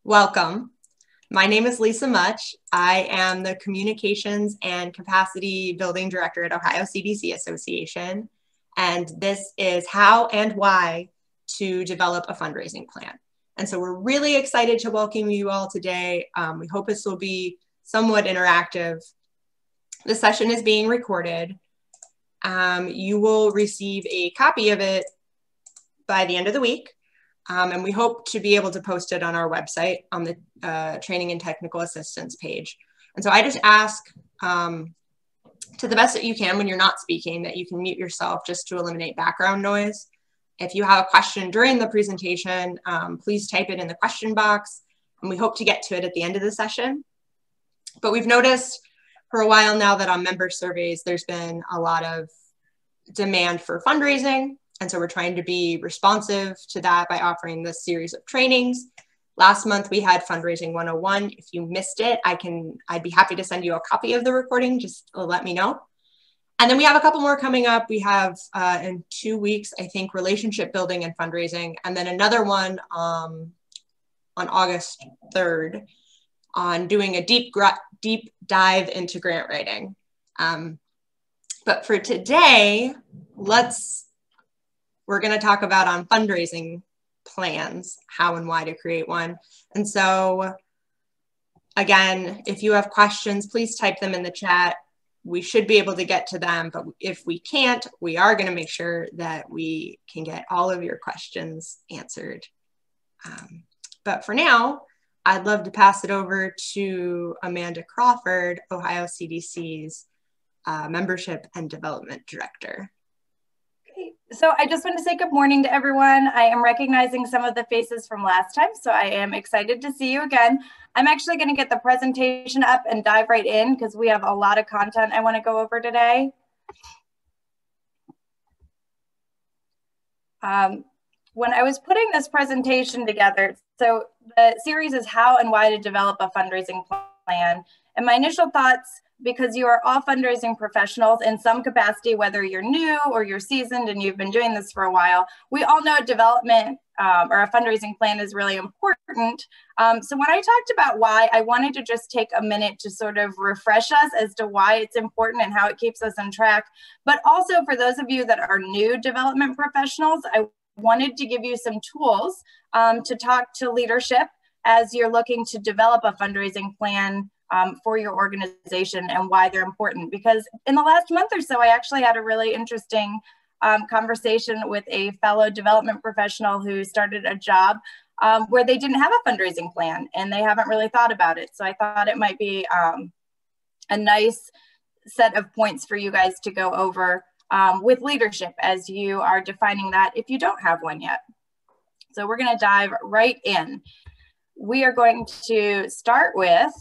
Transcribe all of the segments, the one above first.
Welcome. My name is Lisa Much. I am the Communications and Capacity Building Director at Ohio CDC Association. And this is how and why to develop a fundraising plan. And so we're really excited to welcome you all today. We hope this will be somewhat interactive. The session is being recorded. You will receive a copy of it by the end of the week. And we hope to be able to post it on our website on the training and technical assistance page. And so I just ask to the best that you can when you're not speaking that you can mute yourself just to eliminate background noise. If you have a question during the presentation, please type it in the question box and we hope to get to it at the end of the session. But we've noticed for a while now that on member surveys, there's been a lot of demand for fundraising. And so we're trying to be responsive to that by offering this series of trainings. Last month we had Fundraising 101. If you missed it, I'd be happy to send you a copy of the recording, just let me know. And then we have a couple more coming up. We have in 2 weeks, I think, relationship building and fundraising, and then another one on August 3rd on doing a deep dive into grant writing. But for today, we're going to talk about on fundraising plans, how and why to create one. And so again, if you have questions, please type them in the chat. We should be able to get to them, but if we can't, we are going to make sure that we can get all of your questions answered. But for now, I'd love to pass it over to Amanda Crawford, Ohio CDC's Membership and Development Director. So I just want to say good morning to everyone. I am recognizing some of the faces from last time, so I am excited to see you again. I'm actually going to get the presentation up and dive right in because we have a lot of content I want to go over today. When I was putting this presentation together, so the series is how and why to develop a fundraising plan. And my initial thoughts, because you are all fundraising professionals in some capacity, whether you're new or you're seasoned and you've been doing this for a while, we all know development or a fundraising plan is really important. So when I talked about why, I wanted to just take a minute to sort of refresh us as to why it's important and how it keeps us on track. But also for those of you that are new development professionals, I wanted to give you some tools to talk to leadership as you're looking to develop a fundraising plan for your organization and why they're important. Because in the last month or so, I actually had a really interesting conversation with a fellow development professional who started a job where they didn't have a fundraising plan and they haven't really thought about it. So I thought it might be a nice set of points for you guys to go over with leadership as you are defining that if you don't have one yet. So we're going to dive right in. We are going to start with,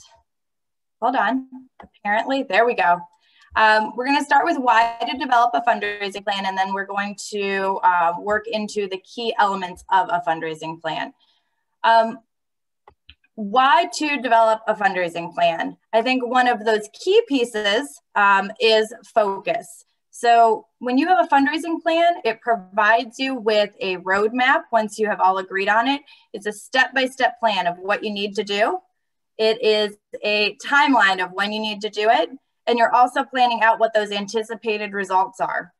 hold on, apparently, there we go. We're going to start with why to develop a fundraising plan, and then we're going to work into the key elements of a fundraising plan. Why to develop a fundraising plan? I think one of those key pieces is focus. So when you have a fundraising plan, it provides you with a roadmap once you have all agreed on it. It's a step-by-step plan of what you need to do. It is a timeline of when you need to do it. And you're also planning out what those anticipated results are.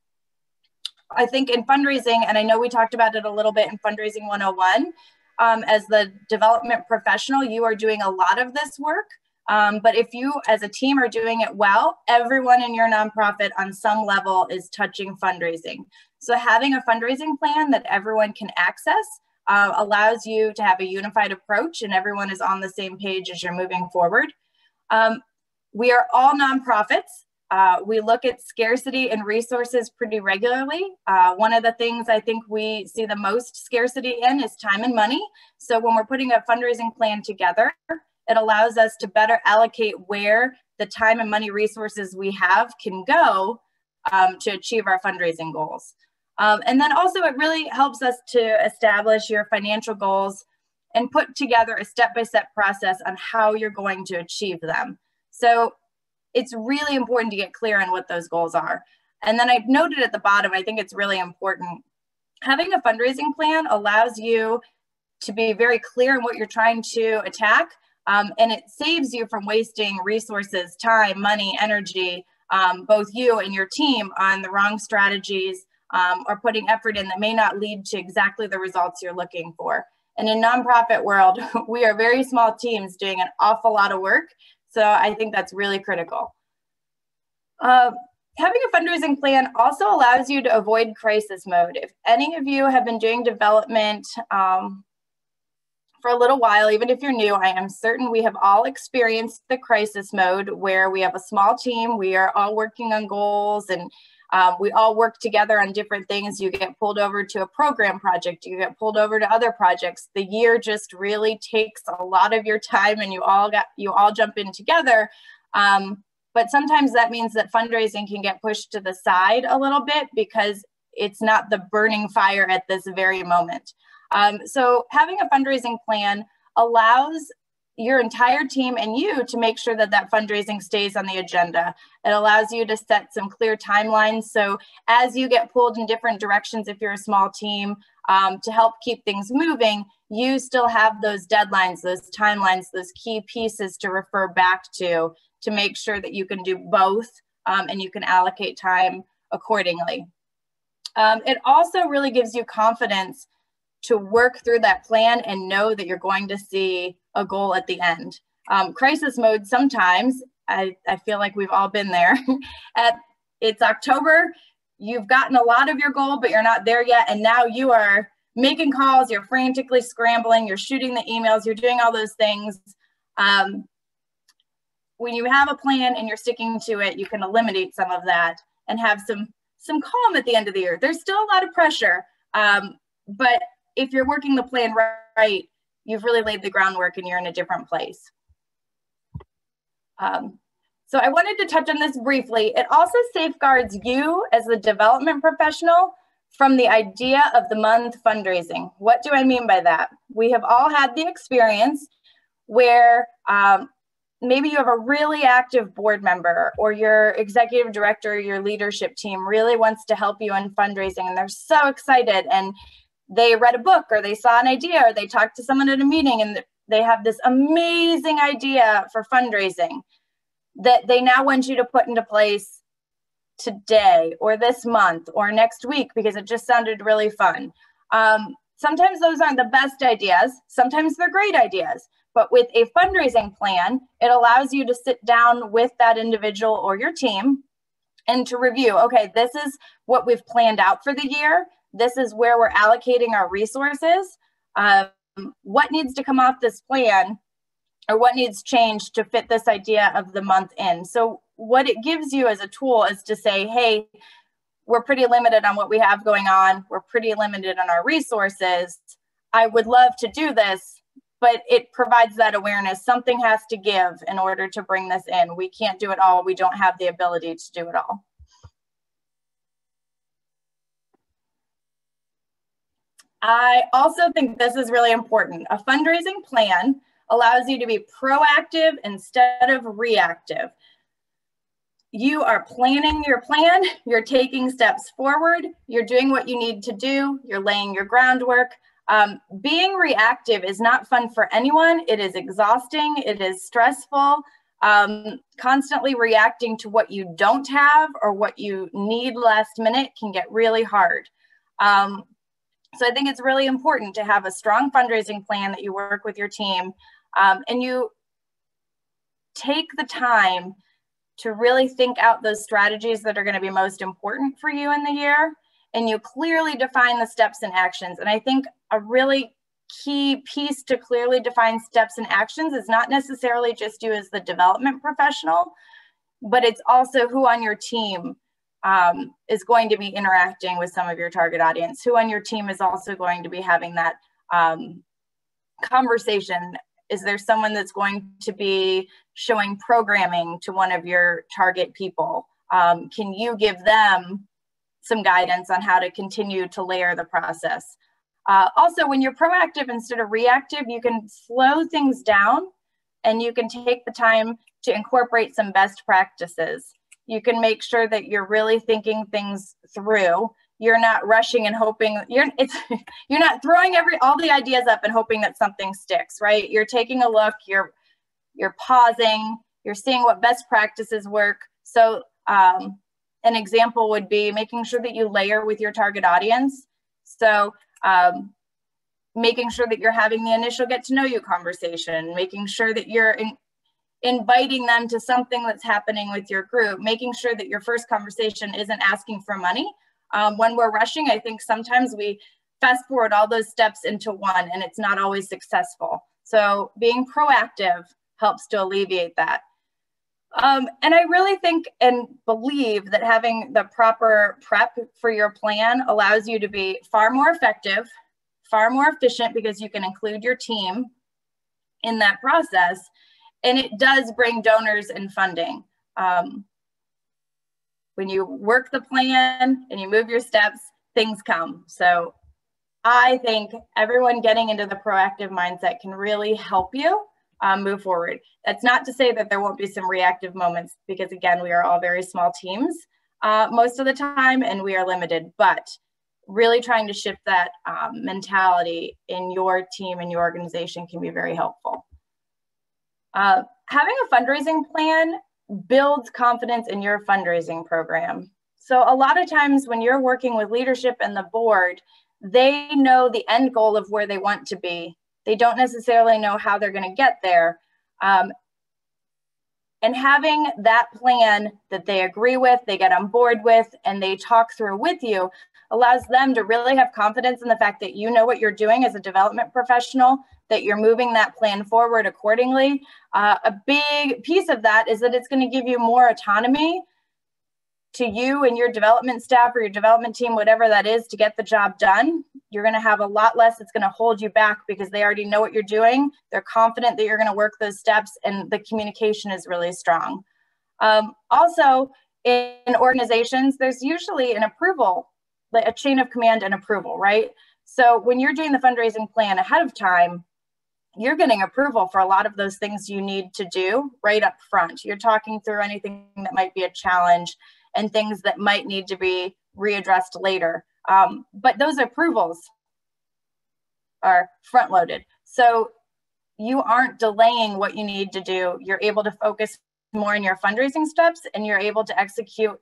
I think in fundraising, and I know we talked about it a little bit in Fundraising 101, as the development professional, you are doing a lot of this work. But if you as a team are doing it well, everyone in your nonprofit on some level is touching fundraising. So having a fundraising plan that everyone can access allows you to have a unified approach and everyone is on the same page as you're moving forward. We are all nonprofits. We look at scarcity and resources pretty regularly. One of the things I think we see the most scarcity in is time and money. So when we're putting a fundraising plan together, it allows us to better allocate where the time and money resources we have can go to achieve our fundraising goals. And then also it really helps us to establish your financial goals and put together a step-by-step process on how you're going to achieve them. So it's really important to get clear on what those goals are. And then I've noted at the bottom, I think it's really important. Having a fundraising plan allows you to be very clear in what you're trying to attack. And it saves you from wasting resources, time, money, energy, both you and your team on the wrong strategies or putting effort in that may not lead to exactly the results you're looking for. And in nonprofit world, we are very small teams doing an awful lot of work. So I think that's really critical. Having a fundraising plan also allows you to avoid crisis mode. If any of you have been doing development for a little while, even if you're new, I am certain we have all experienced the crisis mode where we have a small team, we are all working on goals, and we all work together on different things. You get pulled over to a program project, you get pulled over to other projects. The year just really takes a lot of your time, and you all jump in together. But sometimes that means that fundraising can get pushed to the side a little bit because it's not the burning fire at this very moment. So having a fundraising plan allows your entire team and you to make sure that that fundraising stays on the agenda. It allows you to set some clear timelines. So as you get pulled in different directions, if you're a small team, to help keep things moving, you still have those deadlines, those timelines, those key pieces to refer back to make sure that you can do both and you can allocate time accordingly. It also really gives you confidence to work through that plan and know that you're going to see a goal at the end. Crisis mode, sometimes, I feel like we've all been there. It's October, you've gotten a lot of your goal, but you're not there yet. And now you are making calls, you're frantically scrambling, you're shooting the emails, you're doing all those things. When you have a plan and you're sticking to it, you can eliminate some of that and have some calm at the end of the year. There's still a lot of pressure, but if you're working the plan right, you've really laid the groundwork and you're in a different place. So I wanted to touch on this briefly. It also safeguards you as the development professional from the idea of the month fundraising. What do I mean by that? We have all had the experience where maybe you have a really active board member or your executive director, your leadership team really wants to help you in fundraising and they're so excited and they read a book or they saw an idea or they talked to someone at a meeting and they have this amazing idea for fundraising that they now want you to put into place today or this month or next week because it just sounded really fun. Sometimes those aren't the best ideas. Sometimes they're great ideas. But with a fundraising plan, it allows you to sit down with that individual or your team and to review, okay, this is what we've planned out for the year. This is where we're allocating our resources. What needs to come off this plan or what needs changed to fit this idea of the month in? So what it gives you as a tool is to say, hey, we're pretty limited on what we have going on. We're pretty limited on our resources. I would love to do this, but it provides that awareness. Something has to give in order to bring this in. We can't do it all. We don't have the ability to do it all. I also think this is really important. A fundraising plan allows you to be proactive instead of reactive. You are planning your plan, you're taking steps forward, you're doing what you need to do, you're laying your groundwork. Being reactive is not fun for anyone. It is exhausting, it is stressful. Constantly reacting to what you don't have or what you need last minute can get really hard. So I think it's really important to have a strong fundraising plan that you work with your team and you take the time to really think out those strategies that are going to be most important for you in the year, and you clearly define the steps and actions. And I think a really key piece to clearly define steps and actions is not necessarily just you as the development professional, but it's also who on your team is going to be interacting with some of your target audience, who on your team is also going to be having that conversation. Is there someone that's going to be showing programming to one of your target people? Can you give them some guidance on how to continue to layer the process? Also, when you're proactive instead of reactive, you can slow things down and you can take the time to incorporate some best practices. You can make sure that you're really thinking things through. you're not rushing and hoping, you're not throwing all the ideas up and hoping that something sticks, right? You're taking a look, you're pausing, you're seeing what best practices work. So an example would be making sure that you layer with your target audience. So making sure that you're having the initial get to know you conversation, making sure that you're inviting them to something that's happening with your group, making sure that your first conversation isn't asking for money. When we're rushing, I think sometimes we fast forward all those steps into one and it's not always successful. So being proactive helps to alleviate that. And I really think and believe that having the proper prep for your plan allows you to be far more effective, far more efficient, because you can include your team in that process. And it does bring donors and funding. When you work the plan and you move your steps, things come. So I think everyone getting into the proactive mindset can really help you move forward. That's not to say that there won't be some reactive moments, because again, we are all very small teams most of the time and we are limited, but really trying to shift that mentality in your team and your organization can be very helpful. Having a fundraising plan builds confidence in your fundraising program. So a lot of times when you're working with leadership and the board, they know the end goal of where they want to be. They don't necessarily know how they're going to get there. And having that plan that they agree with, they get on board with, and they talk through with you allows them to really have confidence in the fact that you know what you're doing as a development professional, that you're moving that plan forward accordingly. A big piece of that is that it's going to give you more autonomy to you and your development staff or your development team, whatever that is, to get the job done. You're going to have a lot less that's going to hold you back because they already know what you're doing. They're confident that you're going to work those steps, and the communication is really strong. Also, in organizations, there's usually an approval, like a chain of command and approval, right? So when you're doing the fundraising plan ahead of time, you're getting approval for a lot of those things you need to do right up front. You're talking through anything that might be a challenge and things that might need to be readdressed later. But those approvals are front loaded. So you aren't delaying what you need to do. You're able to focus more in your fundraising steps, and you're able to execute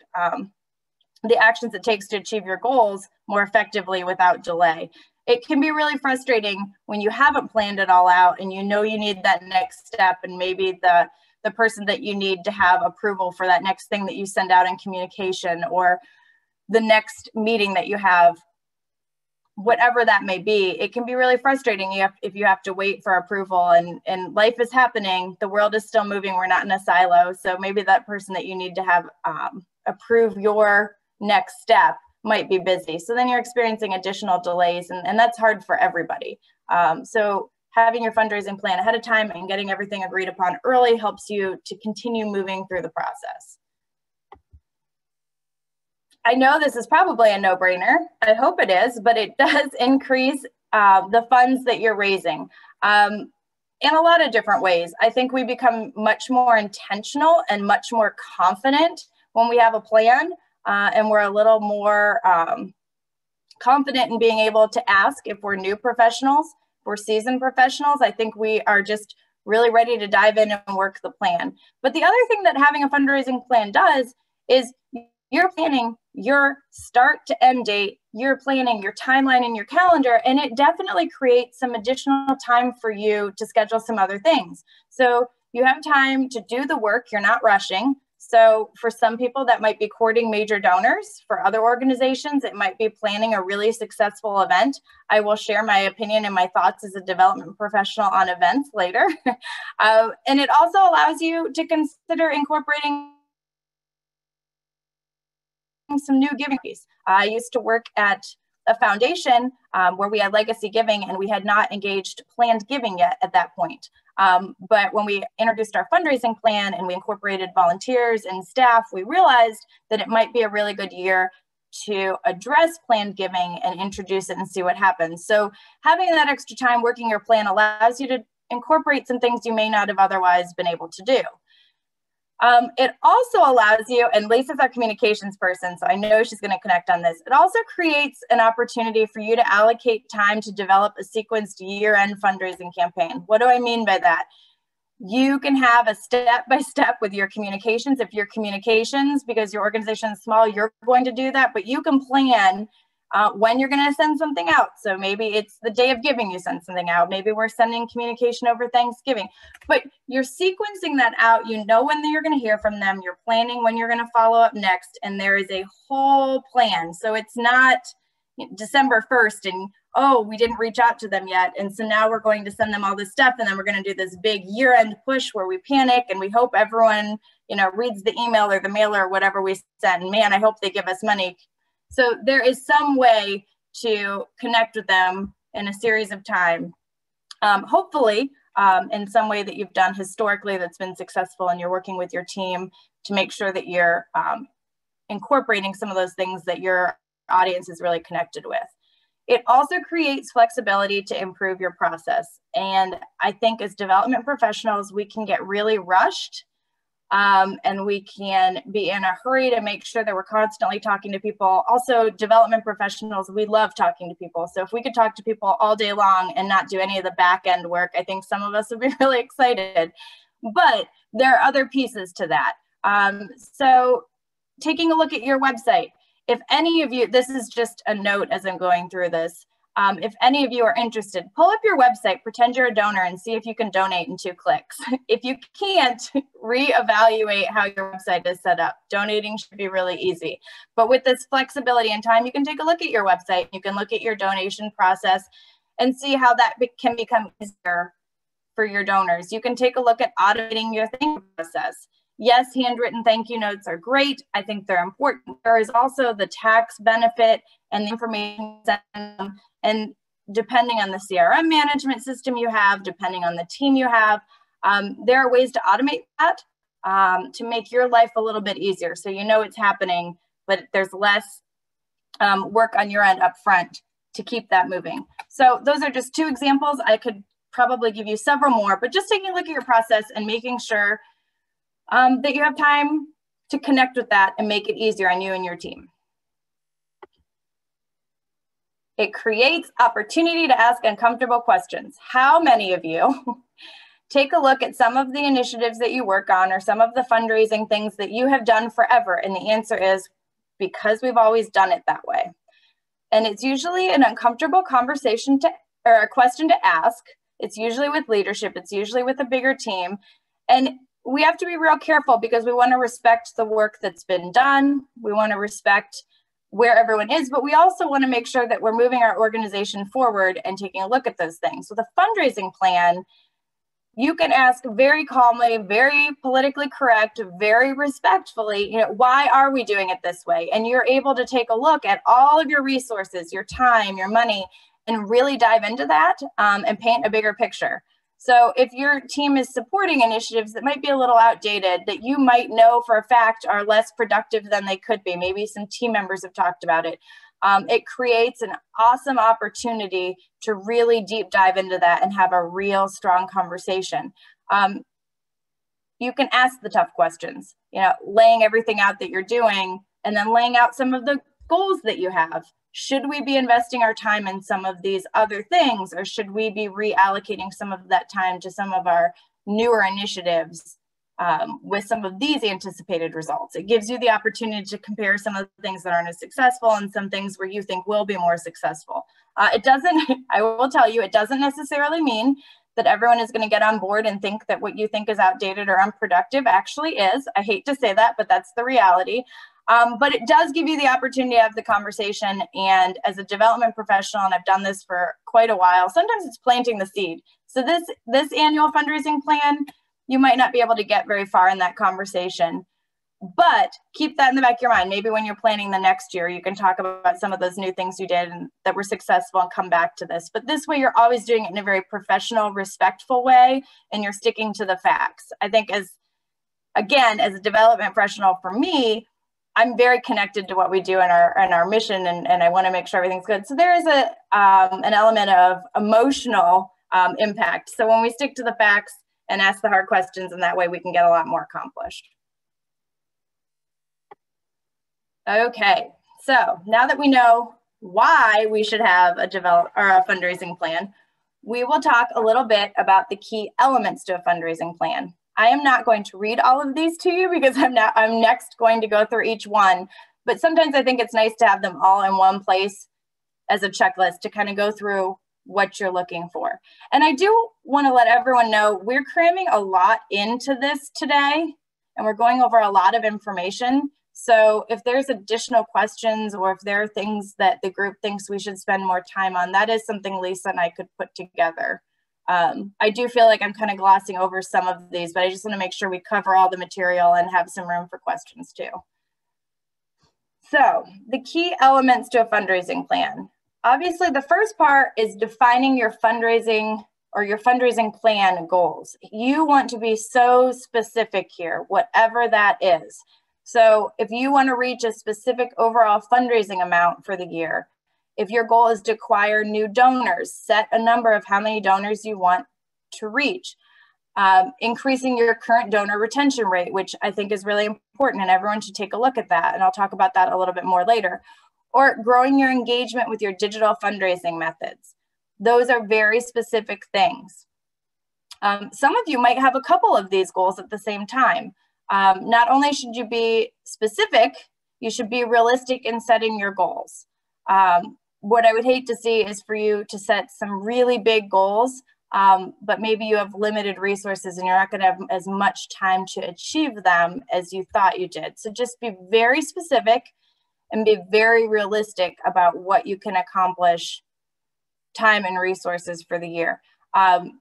the actions it takes to achieve your goals more effectively without delay. It can be really frustrating when you haven't planned it all out and you know you need that next step, and maybe the person that you need to have approval for that next thing that you send out in communication, or the next meeting that you have, whatever that may be. It can be really frustrating if you have to wait for approval, and life is happening. The world is still moving. We're not in a silo. So maybe that person that you need to have approve your next step might be busy. So then you're experiencing additional delays, and that's hard for everybody. So having your fundraising plan ahead of time and getting everything agreed upon early helps you to continue moving through the process. I know this is probably a no-brainer. I hope it is, but it does increase the funds that you're raising in a lot of different ways. I think we become much more intentional and much more confident when we have a plan, and we're a little more confident in being able to ask if we're new professionals. We're seasoned professionals. I think we are just really ready to dive in and work the plan. But the other thing that having a fundraising plan does is you're planning your start to end date, you're planning your timeline and your calendar, and it definitely creates some additional time for you to schedule some other things. So you have time to do the work, you're not rushing. So for some people that might be courting major donors. For other organizations, it might be planning a really successful event. I will share my opinion and my thoughts as a development professional on events later. And it also allows you to consider incorporating some new giving piece. I used to work at a foundation where we had legacy giving, and we had not engaged planned giving yet at that point. But when we introduced our fundraising plan and we incorporated volunteers and staff, we realized that it might be a really good year to address planned giving and introduce it and see what happens. So having that extra time working your plan allows you to incorporate some things you may not have otherwise been able to do. It also allows you, and Lisa's our communications person, so I know she's going to connect on this. It also creates an opportunity for you to allocate time to develop a sequenced year-end fundraising campaign. What do I mean by that? You can have a step-by-step with your communications. If your communications, because your organization is small, you're going to do that, but you can plan when you're going to send something out. So maybe it's the day of giving you send something out. Maybe we're sending communication over Thanksgiving, but you're sequencing that out. You know when you're going to hear from them. You're planning when you're going to follow up next. And there is a whole plan. So it's not December 1st and, oh, we didn't reach out to them yet. And so now we're going to send them all this stuff. And then we're going to do this big year-end push where we panic and we hope everyone, reads the email or the mailer or whatever we sent. And man, I hope they give us money. So there is some way to connect with them in a series of time, hopefully in some way that you've done historically that's been successful, and you're working with your team to make sure that you're incorporating some of those things that your audience is really connected with. It also creates flexibility to improve your process. And I think as development professionals, we can get really rushed. And we can be in a hurry to make sure that we're constantly talking to people. Also, development professionals, we love talking to people. So if we could talk to people all day long and not do any of the back end work, I think some of us would be really excited. But there are other pieces to that. So taking a look at your website, if any of you, this is just a note as I'm going through this, if any of you are interested, pull up your website, pretend you're a donor, and see if you can donate in 2 clicks. If you can't, reevaluate how your website is set up. Donating should be really easy. But with this flexibility and time, you can take a look at your website. You can look at your donation process and see how that can become easier for your donors. You can take a look at automating your thank you process. Yes, handwritten thank you notes are great. I think they're important. There is also the tax benefit and the information. And depending on the CRM management system you have, depending on the team you have, there are ways to automate that to make your life a little bit easier. So you know it's happening, but there's less work on your end up front to keep that moving. So those are just 2 examples. I could probably give you several more, but just taking a look at your process and making sure that you have time to connect with that and make it easier on you and your team. It creates opportunity to ask uncomfortable questions. How many of you take a look at some of the initiatives that you work on or some of the fundraising things that you have done forever? And the answer is because we've always done it that way. And it's usually an uncomfortable conversation or a question to ask. It's usually with leadership. It's usually with a bigger team. And we have to be real careful because we want to respect the work that's been done. We want to respect where everyone is, but we also want to make sure that we're moving our organization forward and taking a look at those things. So the fundraising plan, you can ask very calmly, very politically correct, very respectfully, why are we doing it this way? And you're able to take a look at all of your resources, your time, your money, and really dive into that and paint a bigger picture. So if your team is supporting initiatives that might be a little outdated, that you might know for a fact are less productive than they could be, maybe some team members have talked about it, it creates an awesome opportunity to really deep dive into that and have a real strong conversation. You can ask the tough questions, laying everything out that you're doing and then laying out some of the goals that you have. Should we be investing our time in some of these other things, or should we be reallocating some of that time to some of our newer initiatives with some of these anticipated results? It gives you the opportunity to compare some of the things that aren't as successful and some things where you think will be more successful. It doesn't, I will tell you, it doesn't necessarily mean that everyone is going to get on board and think that what you think is outdated or unproductive actually is. I hate to say that, but that's the reality. But it does give you the opportunity to have the conversation. And as a development professional, and I've done this for quite a while, sometimes it's planting the seed. So this annual fundraising plan, you might not be able to get very far in that conversation, but keep that in the back of your mind. Maybe when you're planning the next year, you can talk about some of those new things you did and that were successful and come back to this. But this way, you're always doing it in a very professional, respectful way, and you're sticking to the facts. I think as a development professional, for me, I'm very connected to what we do in our mission, and I want to make sure everything's good. So there is an element of emotional impact. So when we stick to the facts and ask the hard questions, and that way we can get a lot more accomplished. Okay, so now that we know why we should have a fundraising plan, we will talk a little bit about the key elements to a fundraising plan. I am not going to read all of these to you because I'm next going to go through each one, but sometimes I think it's nice to have them all in one place as a checklist to kind of go through what you're looking for. And I do want to let everyone know we're cramming a lot into this today, and we're going over a lot of information. So if there's additional questions or if there are things that the group thinks we should spend more time on, that is something Lisa and I could put together. I do feel like I'm kind of glossing over some of these, but I just want to make sure we cover all the material and have some room for questions too. So the key elements to a fundraising plan. Obviously, the first part is defining your fundraising or your fundraising plan goals. You want to be so specific here, whatever that is. So if you want to reach a specific overall fundraising amount for the year, if your goal is to acquire new donors, set a number of how many donors you want to reach. Increasing your current donor retention rate, which I think is really important, and everyone should take a look at that. And I'll talk about that a little bit more later. Or growing your engagement with your digital fundraising methods. Those are very specific things. Some of you might have a couple of these goals at the same time. Not only should you be specific, you should be realistic in setting your goals. What I would hate to see is for you to set some really big goals, but maybe you have limited resources and you're not going to have as much time to achieve them as you thought you did. So just be very specific and be very realistic about what you can accomplish, time and resources for the year.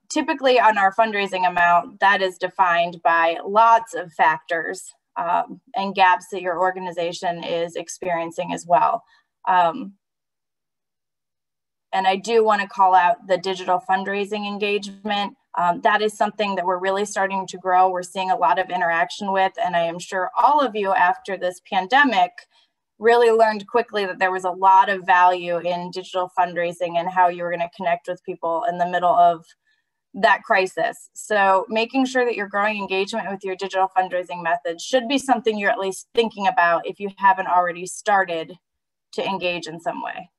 Typically on our fundraising amount, that is defined by lots of factors and gaps that your organization is experiencing as well. And I do want to call out the digital fundraising engagement. That is something that we're really starting to grow. We're seeing a lot of interaction with, and I am sure all of you after this pandemic really learned quickly that there was a lot of value in digital fundraising and how you were going to connect with people in the middle of that crisis. So making sure that you're growing engagement with your digital fundraising methods should be something you're at least thinking about if you haven't already started to engage in some way.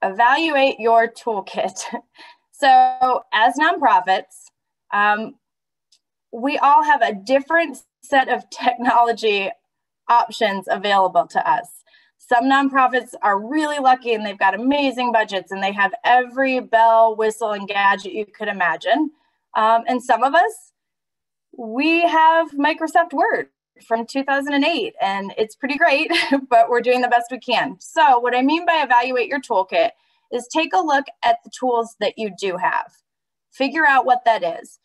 Evaluate your toolkit. So as nonprofits, we all have a different set of technology options available to us. Some nonprofits are really lucky and they've got amazing budgets and they have every bell, whistle, and gadget you could imagine. And some of us, we have Microsoft Word from 2008 and it's pretty great, but we're doing the best we can. So what I mean by evaluate your toolkit is take a look at the tools that you do have. Figure out what that is.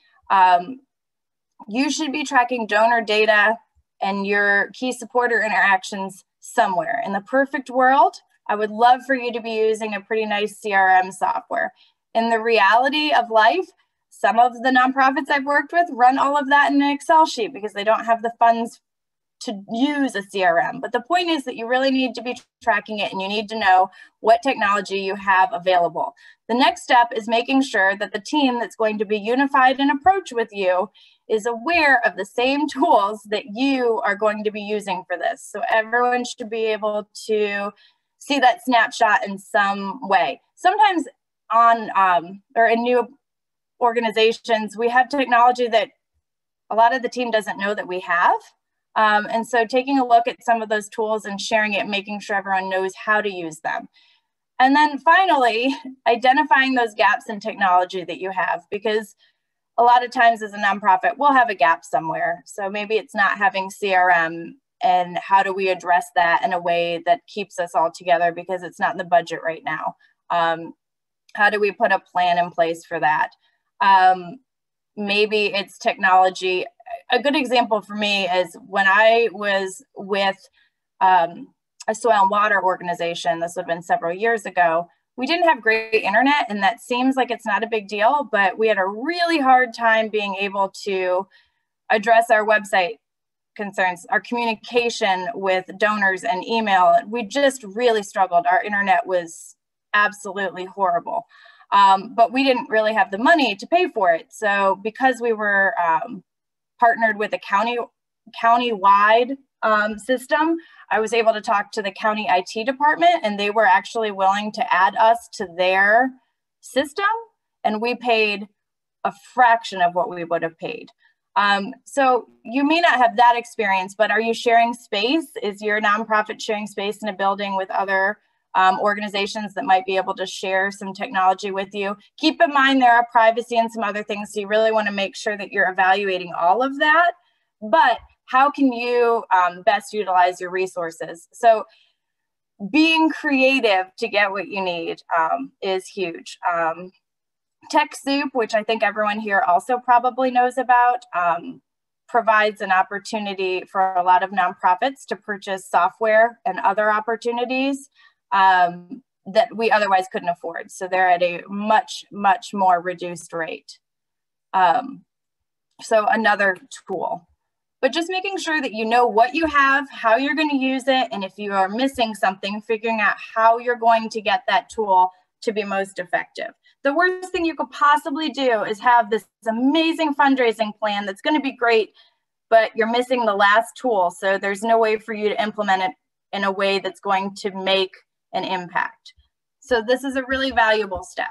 You should be tracking donor data and your key supporter interactions somewhere. In the perfect world, I would love for you to be using a pretty nice CRM software. In the reality of life, some of the nonprofits I've worked with run all of that in an Excel sheet because they don't have the funds to use a CRM. But the point is that you really need to be tracking it and you need to know what technology you have available. The next step is making sure that the team that's going to be unified in approach with you is aware of the same tools that you are going to be using for this. So everyone should be able to see that snapshot in some way. Sometimes or in new organizations, we have technology that a lot of the team doesn't know that we have. And so taking a look at some of those tools and sharing it, making sure everyone knows how to use them. And then finally, identifying those gaps in technology that you have, because a lot of times as a nonprofit, we'll have a gap somewhere. So maybe it's not having CRM, and how do we address that in a way that keeps us all together because it's not in the budget right now? How do we put a plan in place for that? Maybe it's technology. A good example for me is when I was with a soil and water organization, this would have been several years ago, we didn't have great internet, and that seems like it's not a big deal, but we had a really hard time being able to address our website concerns, our communication with donors and email. We just really struggled. Our internet was absolutely horrible, but we didn't really have the money to pay for it. So because we were partnered with a county county-wide system, I was able to talk to the county IT department, and they were actually willing to add us to their system, and we paid a fraction of what we would have paid. So you may not have that experience, but are you sharing space? Is your nonprofit sharing space in a building with other organizations that might be able to share some technology with you? Keep in mind there are privacy and some other things, so you really want to make sure that you're evaluating all of that. But how can you best utilize your resources? So being creative to get what you need is huge. TechSoup, which I think everyone here also probably knows about, provides an opportunity for a lot of nonprofits to purchase software and other opportunities that we otherwise couldn't afford. So they're at a much, much more reduced rate. So another tool. But just making sure that you know what you have, how you're going to use it, and if you are missing something, figuring out how you're going to get that tool to be most effective. The worst thing you could possibly do is have this amazing fundraising plan that's going to be great, but you're missing the last tool. So there's no way for you to implement it in a way that's going to make an impact. So this is a really valuable step.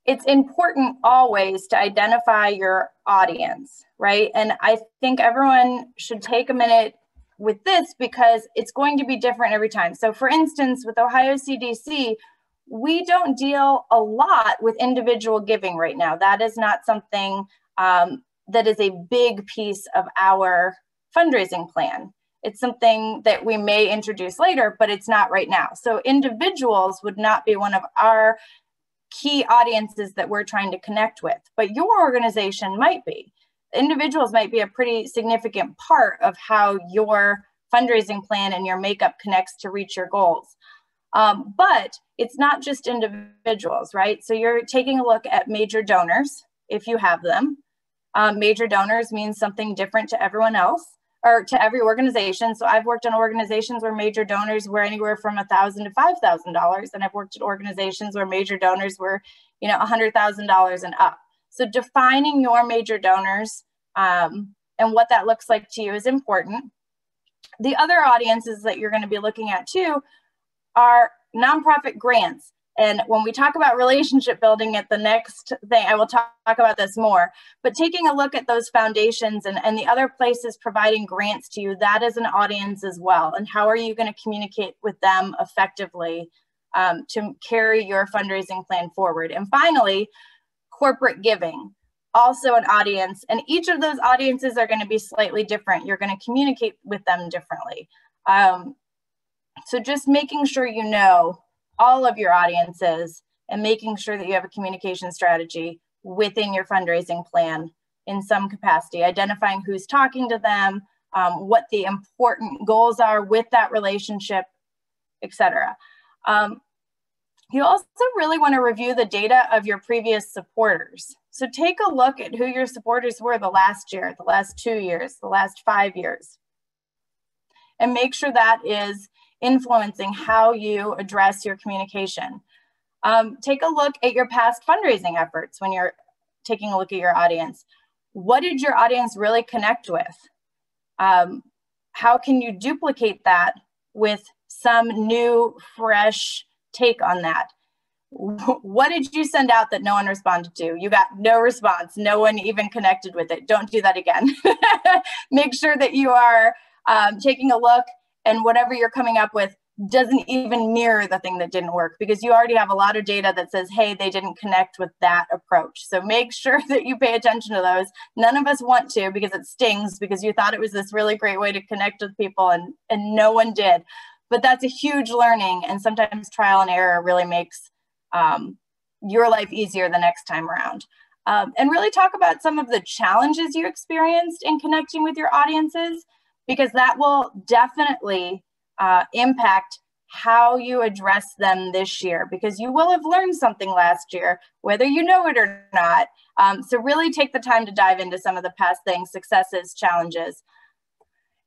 It's important always to identify your audience, right? And I think everyone should take a minute with this because it's going to be different every time. So for instance, with Ohio CDC, we don't deal a lot with individual giving right now. That is not something that is a big piece of our fundraising plan. It's something that we may introduce later, but it's not right now. So individuals would not be one of our key audiences that we're trying to connect with, but your organization might be. Individuals might be a pretty significant part of how your fundraising plan and your makeup connects to reach your goals. But it's not just individuals, right? So you're taking a look at major donors, if you have them. Major donors means something different to everyone else or to every organization. So I've worked in organizations where major donors were anywhere from $1,000 to $5,000. And I've worked at organizations where major donors were, $100,000 and up. So defining your major donors and what that looks like to you is important. The other audiences that you're going to be looking at too are nonprofit grants. And when we talk about relationship building at the next thing, I will talk about this more, but taking a look at those foundations and the other places providing grants to you, that is an audience as well. And how are you going to communicate with them effectively to carry your fundraising plan forward? And finally, corporate giving, also an audience. And each of those audiences are going to be slightly different. You're going to communicate with them differently. So just making sure you know all of your audiences and making sure that you have a communication strategy within your fundraising plan in some capacity, identifying who's talking to them, what the important goals are with that relationship, etc. You also really want to review the data of your previous supporters. So take a look at who your supporters were the last year, the last 2 years, the last 5 years, and make sure that is influencing how you address your communication. Take a look at your past fundraising efforts when you're taking a look at your audience. What did your audience really connect with? How can you duplicate that with some new, fresh take on that? What did you send out that no one responded to? You got no response. No one even connected with it. Don't do that again. Make sure that you are taking a look and whatever you're coming up with doesn't even mirror the thing that didn't work, because you already have a lot of data that says, hey, they didn't connect with that approach. So make sure that you pay attention to those. None of us want to, because it stings, because you thought it was this really great way to connect with people and no one did. But that's a huge learning, and sometimes trial and error really makes your life easier the next time around. And really talk about some of the challenges you experienced in connecting with your audiences, because that will definitely impact how you address them this year, because you will have learned something last year, whether you know it or not. So really take the time to dive into some of the past things, successes, challenges.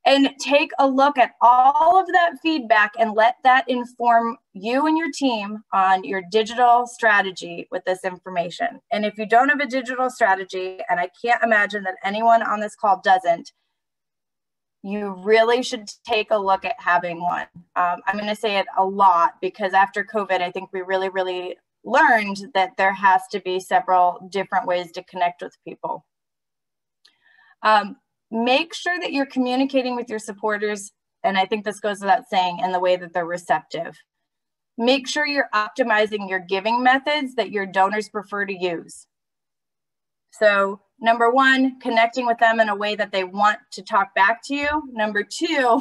And take a look at all of that feedback and let that inform you and your team on your digital strategy with this information. And if you don't have a digital strategy, and I can't imagine that anyone on this call doesn't, you really should take a look at having one. I'm going to say it a lot because after COVID, I think we really learned that there has to be several different ways to connect with people. Make sure that you're communicating with your supporters, and I think this goes without saying, in the way that they're receptive. Make sure you're optimizing your giving methods that your donors prefer to use. So number one, connecting with them in a way that they want to talk back to you. Number two,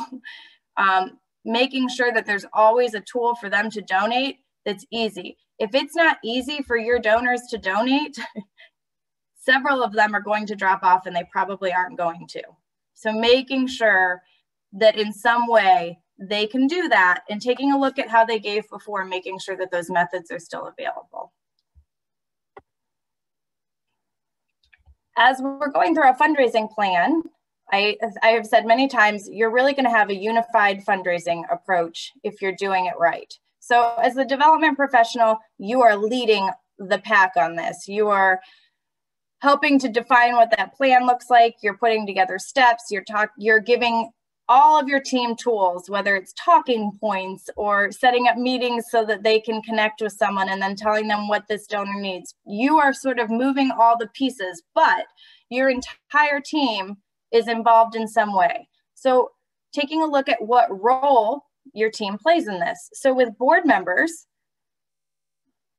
making sure that there's always a tool for them to donate that's easy. If it's not easy for your donors to donate, several of them are going to drop off and they probably aren't going to. So making sure that in some way they can do that and taking a look at how they gave before, making sure that those methods are still available. As we're going through a fundraising plan, I have said many times, you're really going to have a unified fundraising approach if you're doing it right. So as the development professional, you are leading the pack on this. You are helping to define what that plan looks like. You're putting together steps. You're giving all of your team tools, whether it's talking points or setting up meetings so that they can connect with someone and then telling them what this donor needs. You are sort of moving all the pieces, but your entire team is involved in some way. So taking a look at what role your team plays in this. So with board members,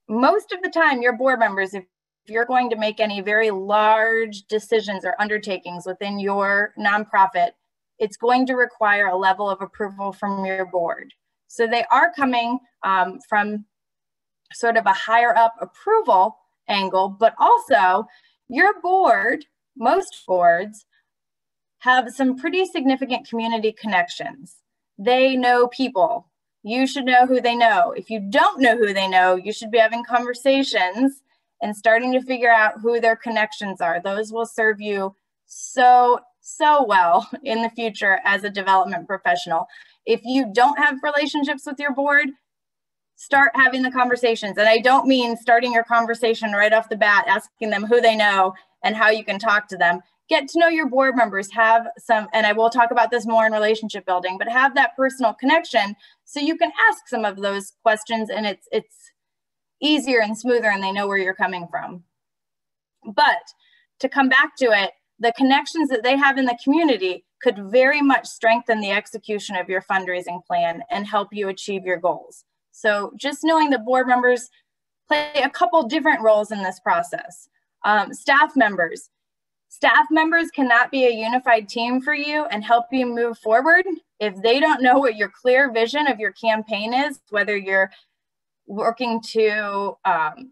most of the time your board members, if you're going to make any very large decisions or undertakings within your nonprofit, it's going to require a level of approval from your board. So they are coming from sort of a higher up approval angle, but also your board, most boards, have some pretty significant community connections. They know people. You should know who they know. If you don't know who they know, you should be having conversations and starting to figure out who their connections are. Those will serve you so well in the future as a development professional. If you don't have relationships with your board, start having the conversations. And I don't mean starting your conversation right off the bat, asking them who they know and how you can talk to them. Get to know your board members, have some, and I will talk about this more in relationship building, but have that personal connection so you can ask some of those questions and it's easier and smoother and they know where you're coming from. But to come back to it, the connections that they have in the community could very much strengthen the execution of your fundraising plan and help you achieve your goals. So just knowing the board members play a couple different roles in this process. Staff members cannot be a unified team for you and help you move forward if they don't know what your clear vision of your campaign is, whether you're working to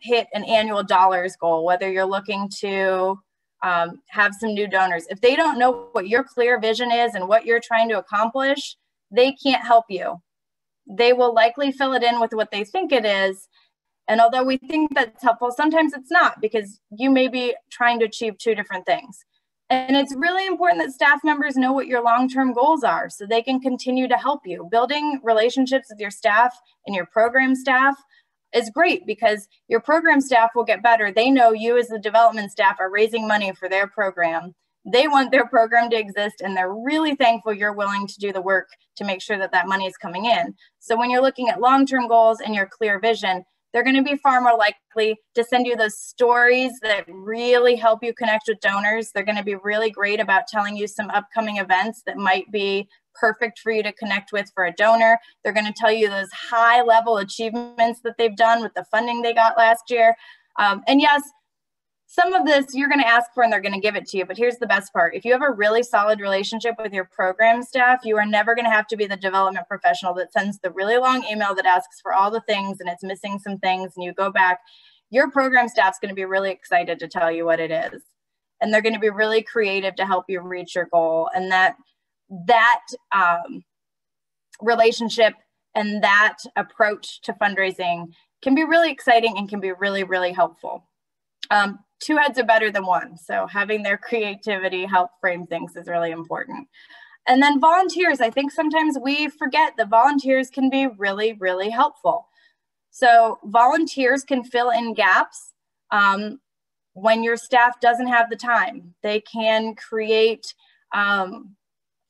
hit an annual dollars goal, whether you're looking to have some new donors. If they don't know what your clear vision is and what you're trying to accomplish, they can't help you. They will likely fill it in with what they think it is. And although we think that's helpful, sometimes it's not because you may be trying to achieve two different things. And it's really important that staff members know what your long-term goals are so they can continue to help you. Building relationships with your staff and your program staff is great because your program staff will get better. They know you as the development staff are raising money for their program. They want their program to exist and they're really thankful you're willing to do the work to make sure that that money is coming in. So when you're looking at long-term goals and your clear vision, they're going to be far more likely to send you those stories that really help you connect with donors. They're going to be really great about telling you some upcoming events that might be perfect for you to connect with for a donor. They're going to tell you those high-level achievements that they've done with the funding they got last year. And yes, some of this you're going to ask for and they're going to give it to you. But here's the best part. If you have a really solid relationship with your program staff, you are never going to have to be the development professional that sends the really long email that asks for all the things and it's missing some things and you go back. Your program staff's going to be really excited to tell you what it is. And they're going to be really creative to help you reach your goal. And that relationship and that approach to fundraising can be really exciting and can be really, really helpful. Two heads are better than one. So having their creativity help frame things is really important. And then volunteers, I think sometimes we forget that volunteers can be really, really helpful. So volunteers can fill in gaps when your staff doesn't have the time. They can create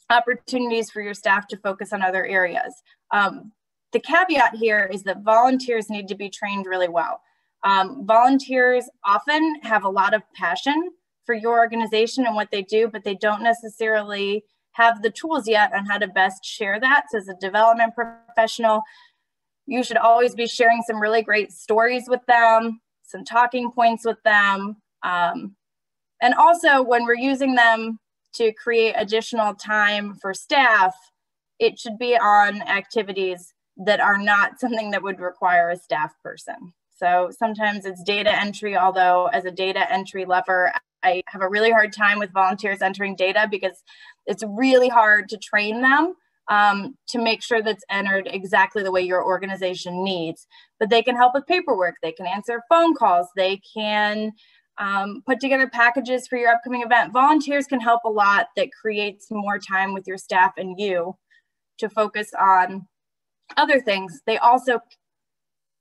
opportunities for your staff to focus on other areas. The caveat here is that volunteers need to be trained really well. Volunteers often have a lot of passion for your organization and what they do, but they don't necessarily have the tools yet on how to best share that. So as a development professional, you should always be sharing some really great stories with them, some talking points with them. And also when we're using them to create additional time for staff, it should be on activities that are not something that would require a staff person. So sometimes it's data entry, although as a data entry lover, I have a really hard time with volunteers entering data because it's really hard to train them to make sure that's entered exactly the way your organization needs. But they can help with paperwork, they can answer phone calls, they can put together packages for your upcoming event. Volunteers can help a lot that creates more time with your staff and you to focus on other things. They also,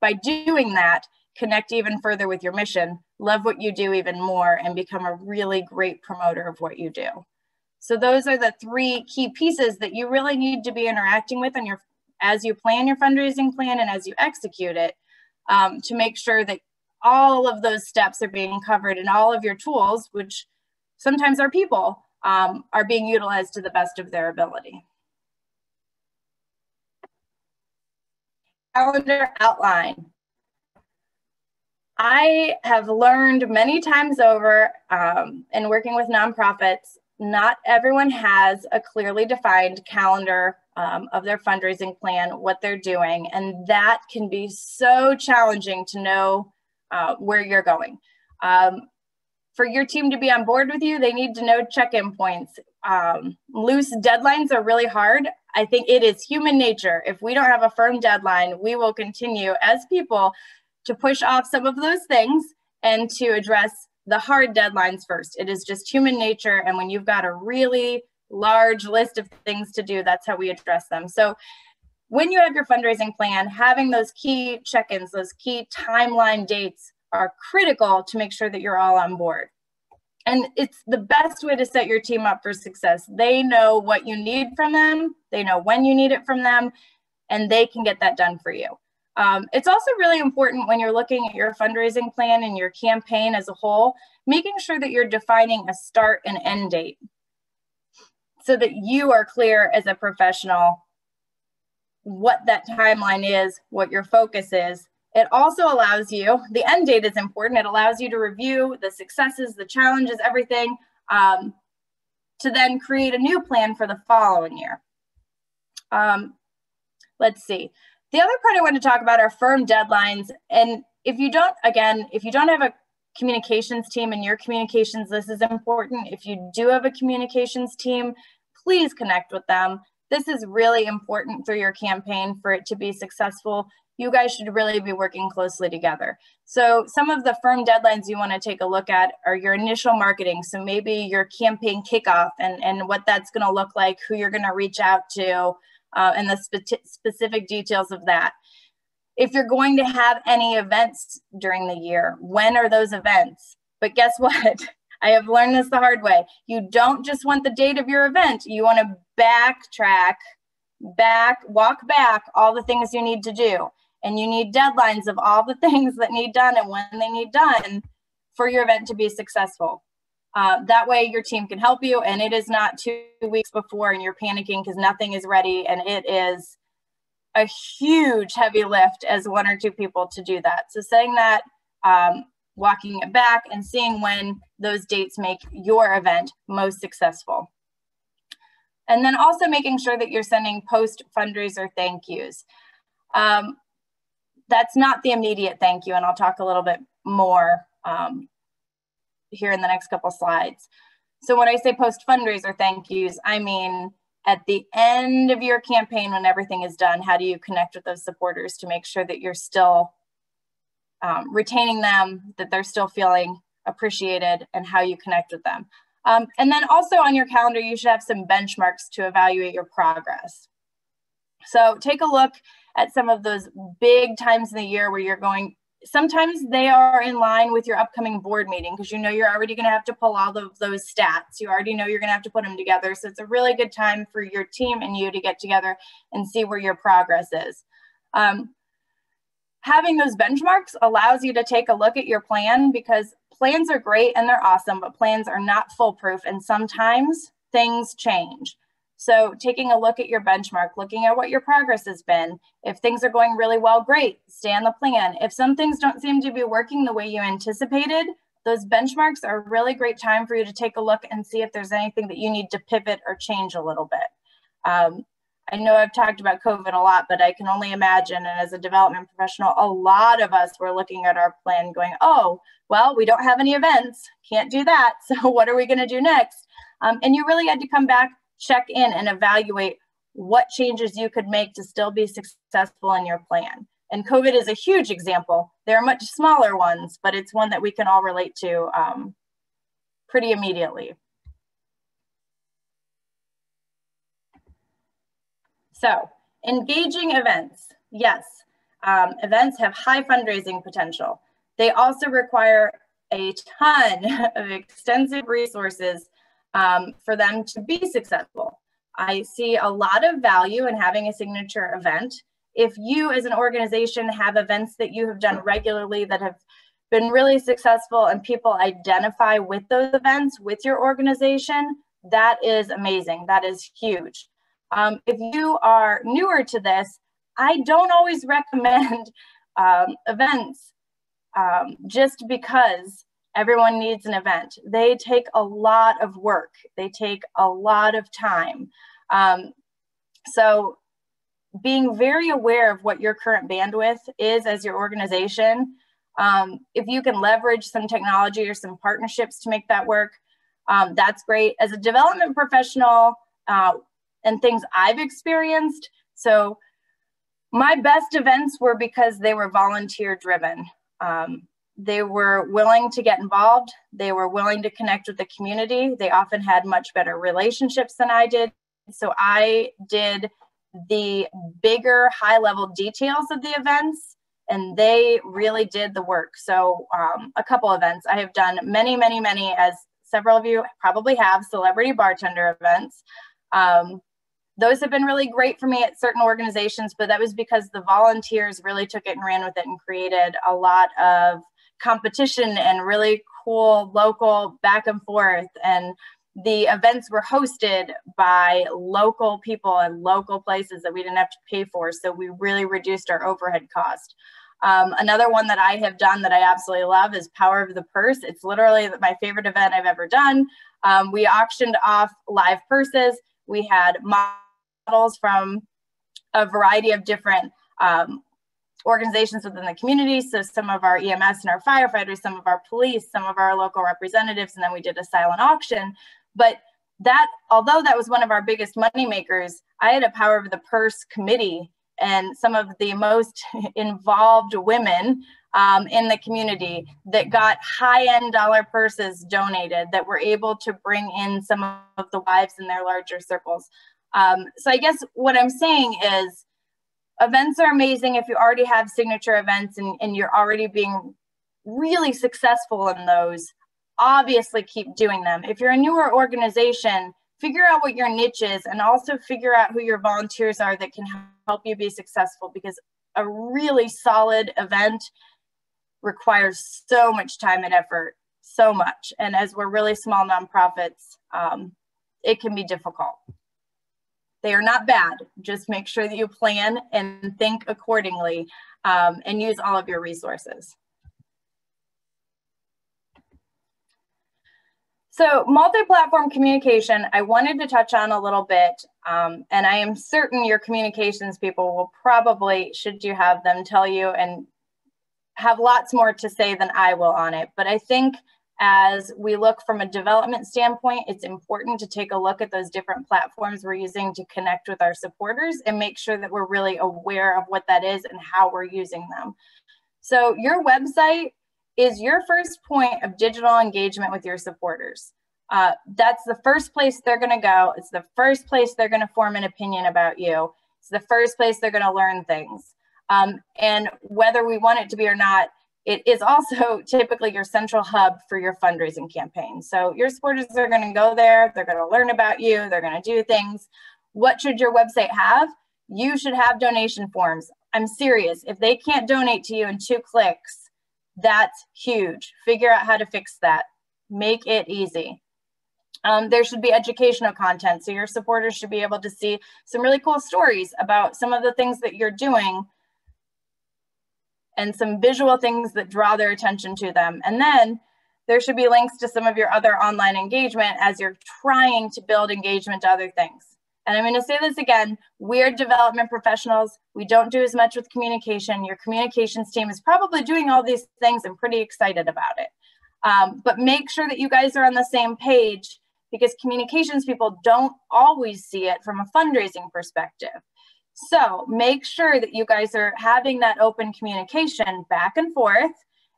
by doing that, connect even further with your mission, love what you do even more, and become a really great promoter of what you do. So those are the three key pieces that you really need to be interacting with on as you plan your fundraising plan and as you execute it, to make sure that all of those steps are being covered and all of your tools, which sometimes are people, are being utilized to the best of their ability. Calendar outline. I have learned many times over in working with nonprofits, not everyone has a clearly defined calendar of their fundraising plan, what they're doing, and that can be so challenging to know where you're going. For your team to be on board with you, they need to know check-in points. Loose deadlines are really hard. I think it is human nature. If we don't have a firm deadline, we will continue as people to push off some of those things and to address the hard deadlines first. It is just human nature. And when you've got a really large list of things to do, that's how we address them. So when you have your fundraising plan, having those key check-ins, those key timeline dates are critical to make sure that you're all on board. And it's the best way to set your team up for success. They know what you need from them, they know when you need it from them, and they can get that done for you. It's also really important when you're looking at your fundraising plan and your campaign as a whole, making sure that you're defining a start and end date so that you are clear as a professional what that timeline is, what your focus is. It also allows you, the end date is important, it allows you to review the successes, the challenges, everything, to then create a new plan for the following year. Let's see. The other part I want to talk about are firm deadlines. And if you don't have a communications team in your communications, this is important. If you do have a communications team, please connect with them. This is really important for your campaign for it to be successful. You guys should really be working closely together. So some of the firm deadlines you want to take a look at are your initial marketing. So maybe your campaign kickoff and what that's going to look like, who you're going to reach out to, and the specific details of that. If you're going to have any events during the year, when are those events? But guess what? I have learned this the hard way. You don't just want the date of your event. You want to walk back all the things you need to do. And you need deadlines of all the things that need done and when they need done for your event to be successful. That way your team can help you, and it is not 2 weeks before and you're panicking because nothing is ready, and it is a huge heavy lift as one or two people to do that. So setting that, walking it back and seeing when those dates make your event most successful. And then also making sure that you're sending post fundraiser thank yous. That's not the immediate thank you, and I'll talk a little bit more here in the next couple slides. So when I say post fundraiser thank yous, I mean at the end of your campaign when everything is done, how do you connect with those supporters to make sure that you're still retaining them, that they're still feeling appreciated, and how you connect with them. And then also on your calendar, you should have some benchmarks to evaluate your progress. So take a look at some of those big times in the year where you're going. Sometimes they are in line with your upcoming board meeting because you know you're already going to have to pull all of those stats. You already know you're going to have to put them together. So it's a really good time for your team and you to get together and see where your progress is. Having those benchmarks allows you to take a look at your plan, because plans are great and they're awesome, but plans are not foolproof and sometimes things change. So taking a look at your benchmark, looking at what your progress has been. If things are going really well, great, stay on the plan. If some things don't seem to be working the way you anticipated, those benchmarks are a really great time for you to take a look and see if there's anything that you need to pivot or change a little bit. I know I've talked about COVID a lot, but I can only imagine, and as a development professional, a lot of us were looking at our plan going, oh, well, we don't have any events, can't do that, so what are we gonna do next? And you really had to come back, check in and evaluate what changes you could make to still be successful in your plan. And COVID is a huge example. There are much smaller ones, but it's one that we can all relate to pretty immediately. So, engaging events. Yes, events have high fundraising potential. They also require a ton of extensive resources for them to be successful. I see a lot of value in having a signature event. If you as an organization have events that you have done regularly that have been really successful and people identify with those events with your organization, that is amazing. That is huge. If you are newer to this, I don't always recommend events just because everyone needs an event. They take a lot of work. They take a lot of time. So being very aware of what your current bandwidth is as your organization, if you can leverage some technology or some partnerships to make that work, that's great. As a development professional, and things I've experienced. So my best events were because they were volunteer driven. They were willing to get involved. They were willing to connect with the community. They often had much better relationships than I did. So I did the bigger high level details of the events and they really did the work. So a couple events, I have done many, as several of you probably have, celebrity bartender events. Those have been really great for me at certain organizations, but that was because the volunteers really took it and ran with it and created a lot of competition and really cool local back and forth. And the events were hosted by local people and local places that we didn't have to pay for. So we really reduced our overhead cost. Another one that I have done that I absolutely love is Power of the Purse. It's literally my favorite event I've ever done. We auctioned off live purses. We had models from a variety of different organizations within the community. So some of our EMS and our firefighters, some of our police, some of our local representatives, and then we did a silent auction. But that, although that was one of our biggest money makers, I had a Power of the Purse committee and some of the most involved women in the community that got high-end dollar purses donated that were able to bring in some of the wives in their larger circles. So I guess what I'm saying is events are amazing if you already have signature events and you're already being really successful in those. Obviously keep doing them. If you're a newer organization, figure out what your niche is and also figure out who your volunteers are that can help you be successful, because a really solid event requires so much time and effort, so much. And as we're really small nonprofits, it can be difficult. They are not bad. Just make sure that you plan and think accordingly and use all of your resources. So multi-platform communication, I wanted to touch on a little bit, and I am certain your communications people will probably, should you have them, tell you and have lots more to say than I will on it. But I think as we look from a development standpoint, it's important to take a look at those different platforms we're using to connect with our supporters and make sure that we're really aware of what that is and how we're using them. So your website is your first point of digital engagement with your supporters. That's the first place they're going to go. It's the first place they're going to form an opinion about you. It's the first place they're going to learn things. And whether we want it to be or not, it is also typically your central hub for your fundraising campaign. So your supporters are going to go there. They're going to learn about you. They're going to do things. What should your website have? You should have donation forms. I'm serious. If they can't donate to you in 2 clicks, that's huge. Figure out how to fix that. Make it easy. There should be educational content. So your supporters should be able to see some really cool stories about some of the things that you're doing and some visual things that draw their attention to them. And then there should be links to some of your other online engagement as you're trying to build engagement to other things. And I'm going to say this again, we're development professionals. We don't do as much with communication. Your communications team is probably doing all these things and pretty excited about it. But make sure that you guys are on the same page, because communications people don't always see it from a fundraising perspective. So make sure that you guys are having that open communication back and forth,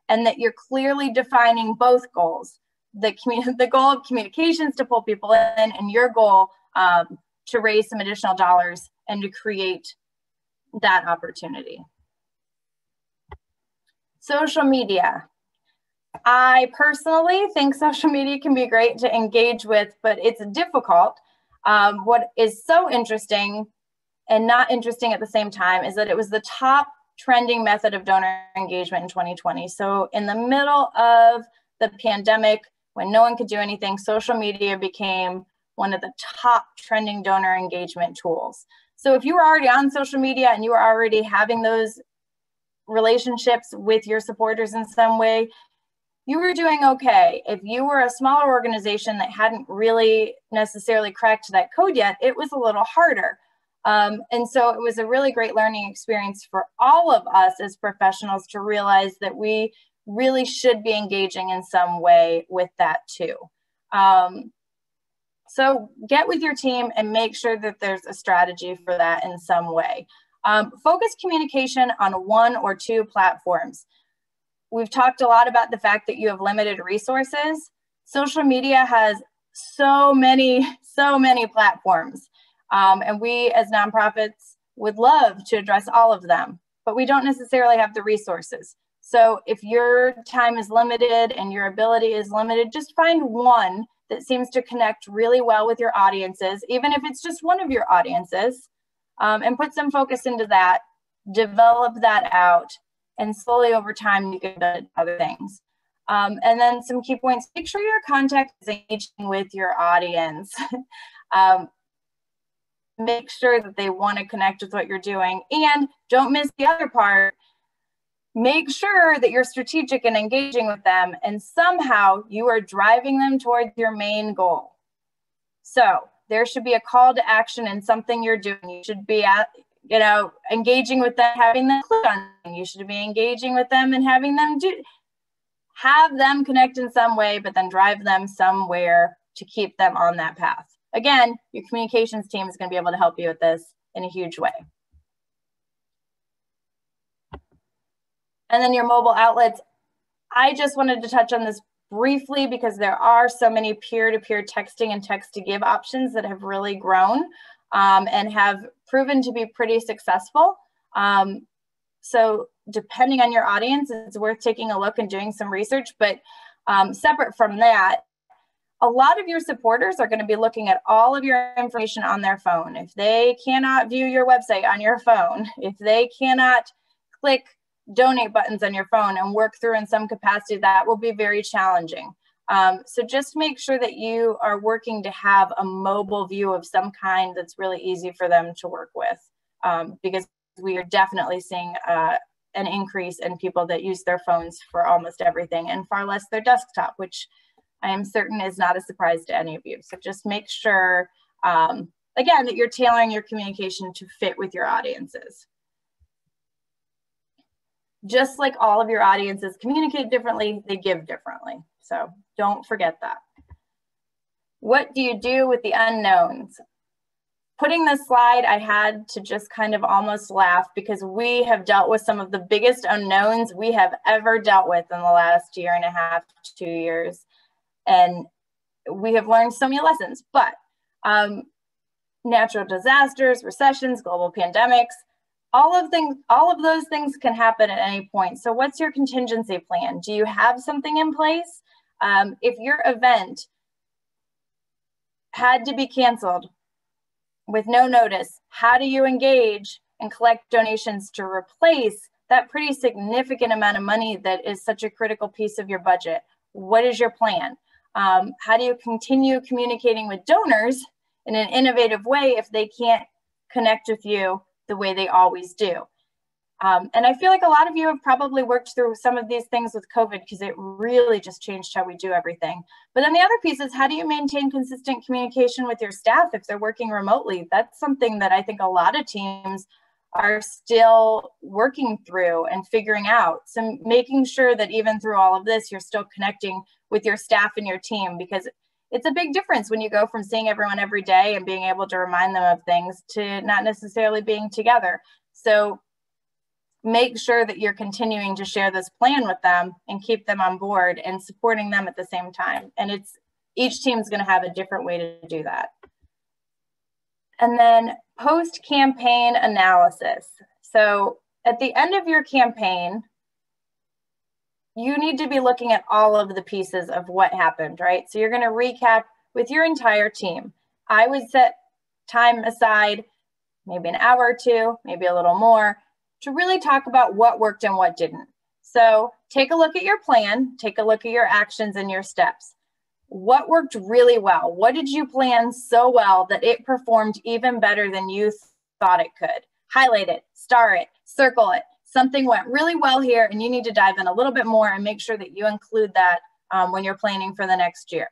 and that you're clearly defining both goals. The goal of communications to pull people in, and your goal to raise some additional dollars and to create that opportunity. Social media. I personally think social media can be great to engage with, but it's difficult. What is so interesting and not interesting at the same time is that it was the top trending method of donor engagement in 2020. So in the middle of the pandemic, when no one could do anything, social media became one of the top trending donor engagement tools. So if you were already on social media and you were already having those relationships with your supporters in some way, you were doing okay. If you were a smaller organization that hadn't really necessarily cracked that code yet, it was a little harder. And so it was a really great learning experience for all of us as professionals to realize that we really should be engaging in some way with that too. So get with your team and make sure that there's a strategy for that in some way. Focus communication on 1 or 2 platforms. We've talked a lot about the fact that you have limited resources. Social media has so many platforms. And we as nonprofits would love to address all of them, but we don't necessarily have the resources. So if your time is limited and your ability is limited, just find one that seems to connect really well with your audiences, even if it's just one of your audiences, and put some focus into that, develop that out, and slowly over time you can build other things. And then some key points, make sure your contact is engaging with your audience. Make sure that they want to connect with what you're doing, and don't miss the other part. Make sure that you're strategic and engaging with them, and somehow you are driving them towards your main goal. So there should be a call to action in something you're doing. You should be engaging with them, having them click on it. You should be engaging with them and having them have them connect in some way, but then drive them somewhere to keep them on that path. Again, your communications team is going to be able to help you with this in a huge way. And then your mobile outlets. I just wanted to touch on this briefly because there are so many peer-to-peer texting and text-to-give options that have really grown and have proven to be pretty successful. So depending on your audience, it's worth taking a look and doing some research. But separate from that, a lot of your supporters are going to be looking at all of your information on their phone. If they cannot view your website on your phone, if they cannot click donate buttons on your phone and work through in some capacity, that will be very challenging. So just make sure that you are working to have a mobile view of some kind that's really easy for them to work with, because we are definitely seeing an increase in people that use their phones for almost everything and far less their desktop, which I am certain is not a surprise to any of you. So just make sure, again, that you're tailoring your communication to fit with your audiences. Just like all of your audiences communicate differently, they give differently. So don't forget that. What do you do with the unknowns? Putting this slide, I had to just kind of almost laugh because we have dealt with some of the biggest unknowns we have ever dealt with in the last 1.5 to 2 years. And we have learned so many lessons, but natural disasters, recessions, global pandemics, all of those things can happen at any point. So what's your contingency plan? Do you have something in place? If your event had to be canceled with no notice, how do you engage and collect donations to replace that pretty significant amount of money that is such a critical piece of your budget? What is your plan? How do you continue communicating with donors in an innovative way if they can't connect with you the way they always do? And I feel like a lot of you have probably worked through some of these things with COVID because it really just changed how we do everything. But then the other piece is, how do you maintain consistent communication with your staff if they're working remotely? That's something that I think a lot of teams are still working through and figuring out. So making sure that even through all of this, you're still connecting with your staff and your team, because it's a big difference when you go from seeing everyone every day and being able to remind them of things to not necessarily being together. So make sure that you're continuing to share this plan with them and keep them on board and supporting them at the same time. And each team's going to have a different way to do that. And then post-campaign analysis. So at the end of your campaign, you need to be looking at all of the pieces of what happened, right? So you're going to recap with your entire team. I would set time aside, maybe an hour or two, maybe a little more, to really talk about what worked and what didn't. So take a look at your plan, take a look at your actions and your steps. What worked really well? What did you plan so well that it performed even better than you thought it could? Highlight it, star it, circle it. Something went really well here and you need to dive in a little bit more and make sure that you include that when you're planning for the next year.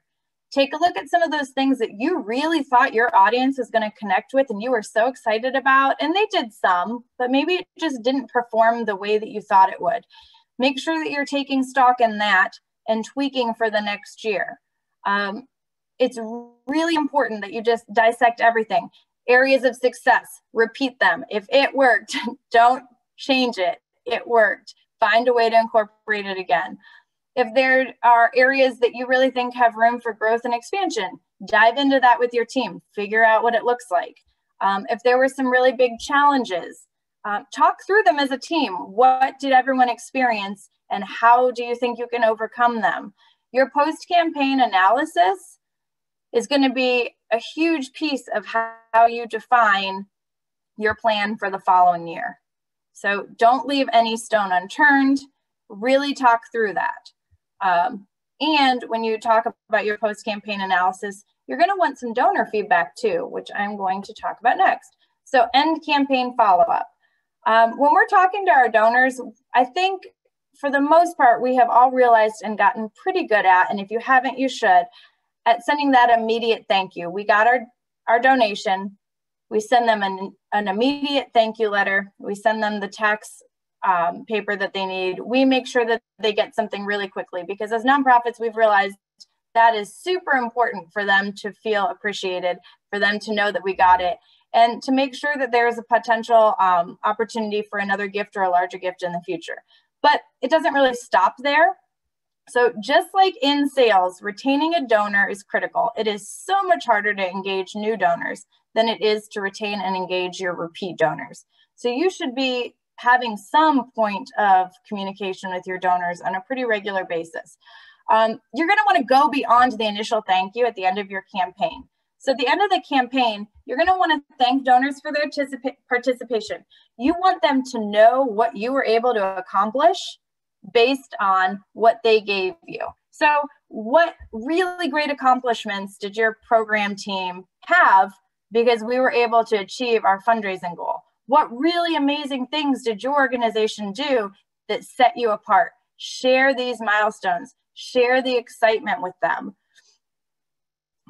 Take a look at some of those things that you really thought your audience was going to connect with and you were so excited about, and they did some, but maybe it just didn't perform the way that you thought it would. Make sure that you're taking stock in that and tweaking for the next year. It's really important that you just dissect everything. Areas of success, repeat them. If it worked, don't change it. It worked. Find a way to incorporate it again. If there are areas that you really think have room for growth and expansion, dive into that with your team. Figure out what it looks like. If there were some really big challenges, talk through them as a team. What did everyone experience and how do you think you can overcome them? Your post-campaign analysis is going to be a huge piece of how you define your plan for the following year. So don't leave any stone unturned. Really talk through that. And when you talk about your post-campaign analysis, you're going to want some donor feedback too, which I'm going to talk about next. So end campaign follow-up. When we're talking to our donors, I think for the most part, we have all realized and gotten pretty good at, and if you haven't, you should, at sending that immediate thank you. We got our donation. We send them an immediate thank you letter. We send them the tax paper that they need. We make sure that they get something really quickly, because as nonprofits, we've realized that is super important for them to feel appreciated, for them to know that we got it, and to make sure that there's a potential opportunity for another gift or a larger gift in the future. But it doesn't really stop there. So just like in sales, retaining a donor is critical. It is so much harder to engage new donors than it is to retain and engage your repeat donors. So you should be having some point of communication with your donors on a pretty regular basis. You're going to want to go beyond the initial thank you at the end of your campaign. So at the end of the campaign, you're going to want to thank donors for their participation. You want them to know what you were able to accomplish based on what they gave you. So what really great accomplishments did your program team have because we were able to achieve our fundraising goal? What really amazing things did your organization do that set you apart? Share these milestones, share the excitement with them,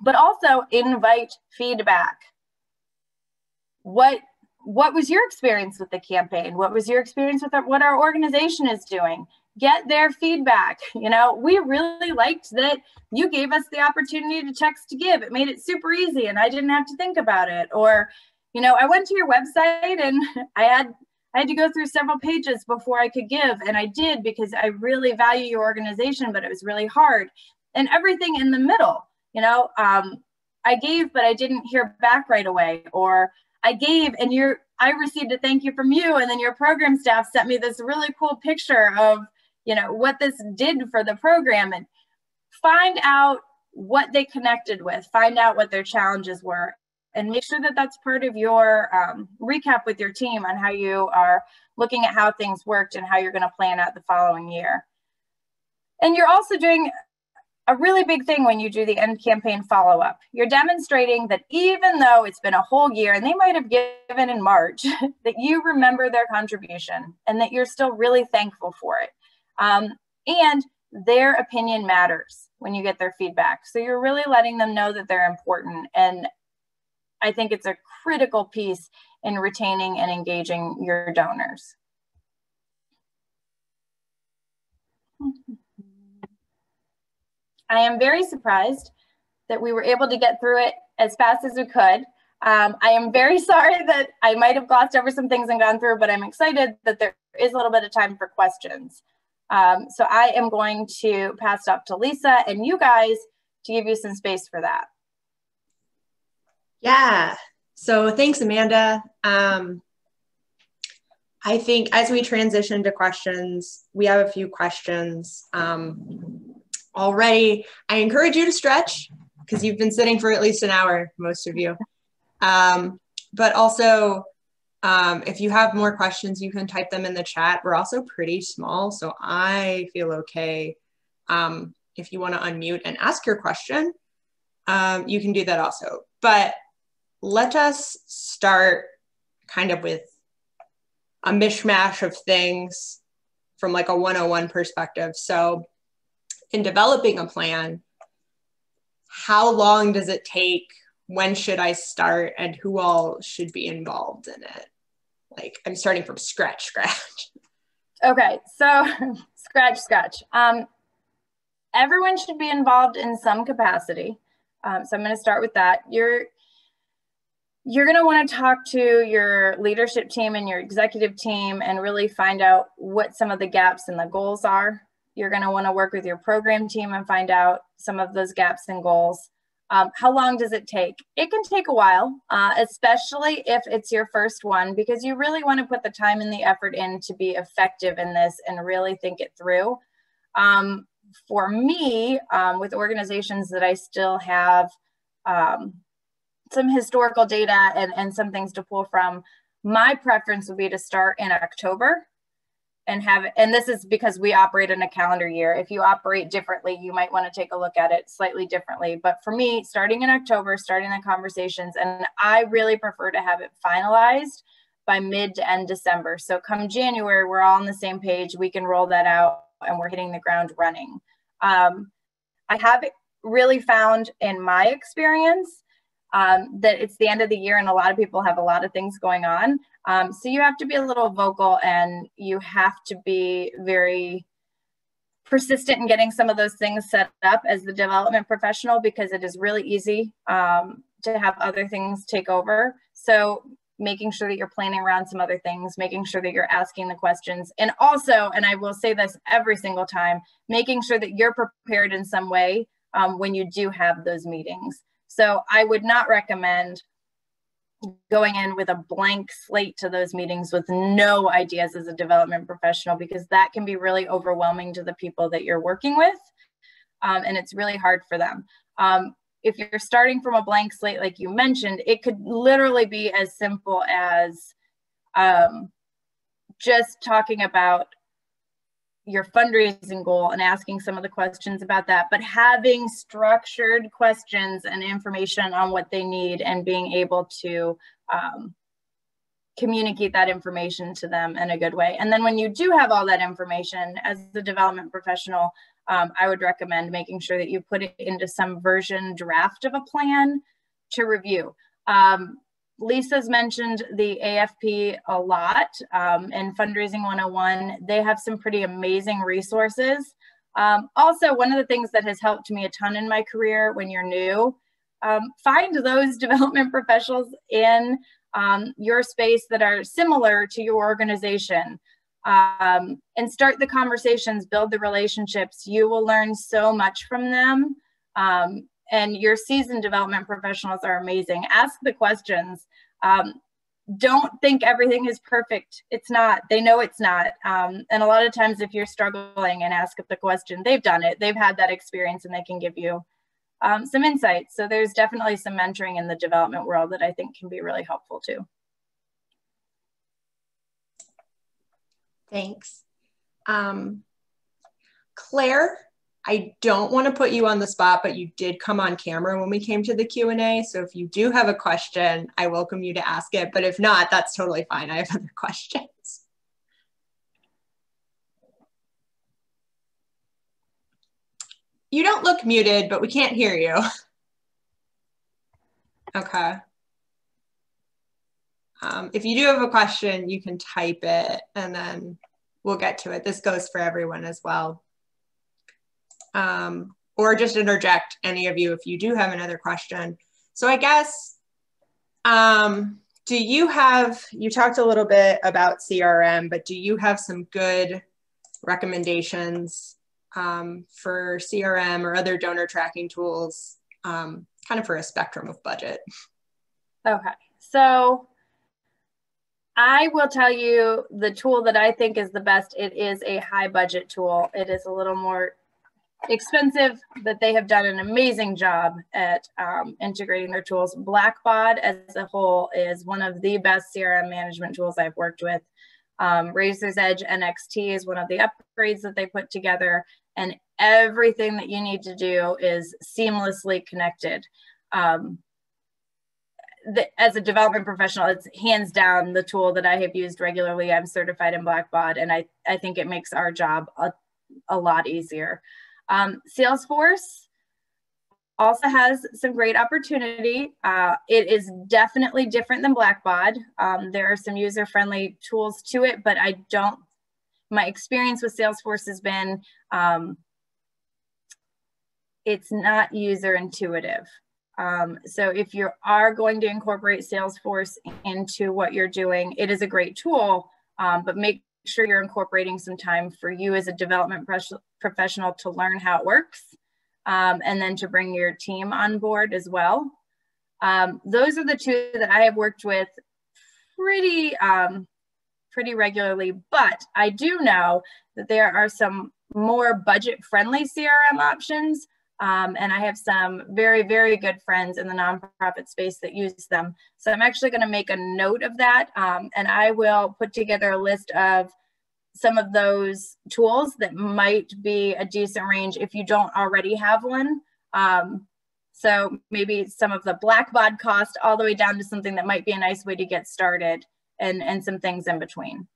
but also invite feedback. What was your experience with the campaign? What was your experience with what our organization is doing? Get their feedback. You know, we really liked that you gave us the opportunity to text to give. It made it super easy and I didn't have to think about it. Or, you know, I went to your website and I had to go through several pages before I could give. And I did because I really value your organization, but it was really hard. And everything in the middle. I gave, but I didn't hear back right away, or I gave and I received a thank you from you, and then your program staff sent me this really cool picture of, what this did for the program. And find out what they connected with, find out what their challenges were, and make sure that that's part of your recap with your team on how you are looking at how things worked and how you're going to plan out the following year. And you're also doing a really big thing when you do the end campaign follow-up. You're demonstrating that even though it's been a whole year and they might have given in March, that you remember their contribution and that you're still really thankful for it. And their opinion matters when you get their feedback. So you're really letting them know that they're important. And I think it's a critical piece in retaining and engaging your donors. I am very surprised that we were able to get through it as fast as we could. I am very sorry that I might have glossed over some things and gone through, but I'm excited that there is a little bit of time for questions. So I am going to pass it up to Lisa and you guys to give you some space for that. Yeah, so thanks, Amanda. I think as we transition to questions, we have a few questions already. I encourage you to stretch because you've been sitting for at least an hour, most of you. But also, if you have more questions, you can type them in the chat. We're also pretty small, so I feel okay. If you want to unmute and ask your question, you can do that also. But let us start kind of with a mishmash of things from like a 101 perspective. So in developing a plan, how long does it take? When should I start? And who all should be involved in it? Like, I'm starting from scratch. Okay, so scratch. Everyone should be involved in some capacity. So I'm going to start with that. You're going to want to talk to your leadership team and your executive team and really find out what some of the gaps and the goals are. You're going to want to work with your program team and find out some of those gaps and goals. How long does it take? It can take a while, especially if it's your first one, because you really want to put the time and the effort in to be effective in this and really think it through. For me, with organizations that I still have some historical data and some things to pull from, my preference would be to start in October and this is because we operate in a calendar year. If you operate differently, you might want to take a look at it slightly differently. But for me, starting in October, starting the conversations, and I really prefer to have it finalized by mid to end December. So come January, we're all on the same page. We can roll that out and we're hitting the ground running. I have really found in my experience that it's the end of the year and a lot of people have a lot of things going on. So you have to be a little vocal and you have to be very persistent in getting some of those things set up as the development professional, because it is really easy to have other things take over. So making sure that you're planning around some other things, making sure that you're asking the questions, and also, and I will say this every single time, making sure that you're prepared in some way when you do have those meetings. So I would not recommend going in with a blank slate to those meetings with no ideas as a development professional, because that can be really overwhelming to the people that you're working with, and it's really hard for them. If you're starting from a blank slate, like you mentioned, it could literally be as simple as just talking about your fundraising goal and asking some of the questions about that, but having structured questions and information on what they need and being able to communicate that information to them in a good way. And then when you do have all that information as the development professional, I would recommend making sure that you put it into some version draft of a plan to review. Lisa's mentioned the AFP a lot in Fundraising 101. They have some pretty amazing resources. Also, one of the things that has helped me a ton in my career when you're new, find those development professionals in your space that are similar to your organization and start the conversations, build the relationships. You will learn so much from them. and your seasoned development professionals are amazing. Ask the questions. Don't think everything is perfect. It's not. They know it's not. And a lot of times if you're struggling and ask the question, they've done it. They've had that experience and they can give you some insights. So there's definitely some mentoring in the development world that I think can be really helpful too. Thanks. Claire, I don't want to put you on the spot, but you did come on camera when we came to the Q&A. So if you do have a question, I welcome you to ask it. But if not, that's totally fine. I have other questions. You don't look muted, but we can't hear you. Okay. If you do have a question, you can type it and then we'll get to it. This goes for everyone as well. Or just interject, any of you, if you do have another question. So I guess, you talked a little bit about CRM, but do you have some good recommendations for CRM or other donor tracking tools, kind of for a spectrum of budget? Okay, so I will tell you the tool that I think is the best. It is a high budget tool. It is a little more expensive, but they have done an amazing job at integrating their tools. Blackbaud as a whole is one of the best CRM management tools I've worked with. Razor's Edge NXT is one of the upgrades that they put together, and everything that you need to do is seamlessly connected. As a development professional, it's hands down the tool that I have used regularly. I'm certified in Blackbaud, and I think it makes our job a lot easier. Salesforce also has some great opportunity. It is definitely different than Blackbaud. There are some user-friendly tools to it, but my experience with Salesforce has been, it's not user intuitive. So if you are going to incorporate Salesforce into what you're doing, it is a great tool, but make sure you're incorporating some time for you as a development professional to learn how it works, and then to bring your team on board as well. Those are the two that I have worked with pretty regularly, but I do know that there are some more budget-friendly CRM options. And I have some very, very good friends in the nonprofit space that use them. So I'm actually going to make a note of that, and I will put together a list of some of those tools that might be a decent range if you don't already have one. So maybe some of the Blackbaud cost all the way down to something that might be a nice way to get started, and some things in between.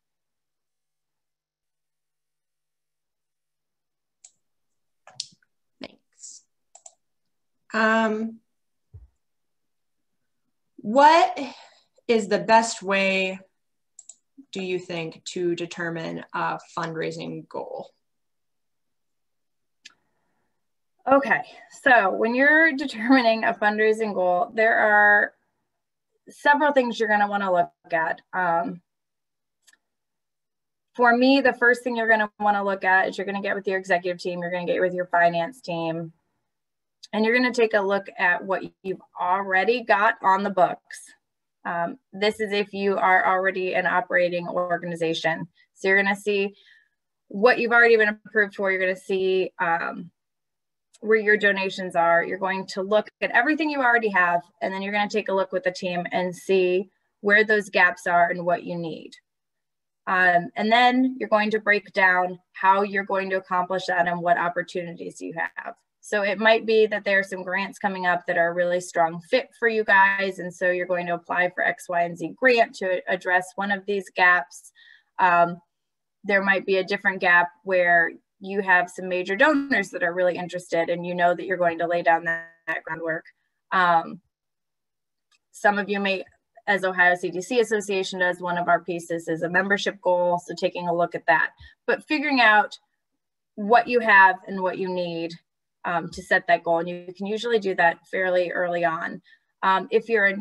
What is the best way, do you think, to determine a fundraising goal? Okay, so when you're determining a fundraising goal, there are several things you're going to want to look at. For me, the first thing you're going to want to look at is you're going to get with your executive team, you're going to get with your finance team, and you're going to take a look at what you've already got on the books. This is if you are already an operating organization. So you're going to see what you've already been approved for. You're going to see where your donations are. You're going to look at everything you already have, and then you're going to take a look with the team and see where those gaps are and what you need. And then you're going to break down how you're going to accomplish that and what opportunities you have. So it might be that there are some grants coming up that are a really strong fit for you guys. And so you're going to apply for X, Y, and Z grant to address one of these gaps. There might be a different gap where you have some major donors that are really interested, and you know that you're going to lay down that groundwork. Some of you may, as Ohio CDC Association does, one of our pieces is a membership goal. So taking a look at that, but figuring out what you have and what you need to set that goal. And you can usually do that fairly early on. If you're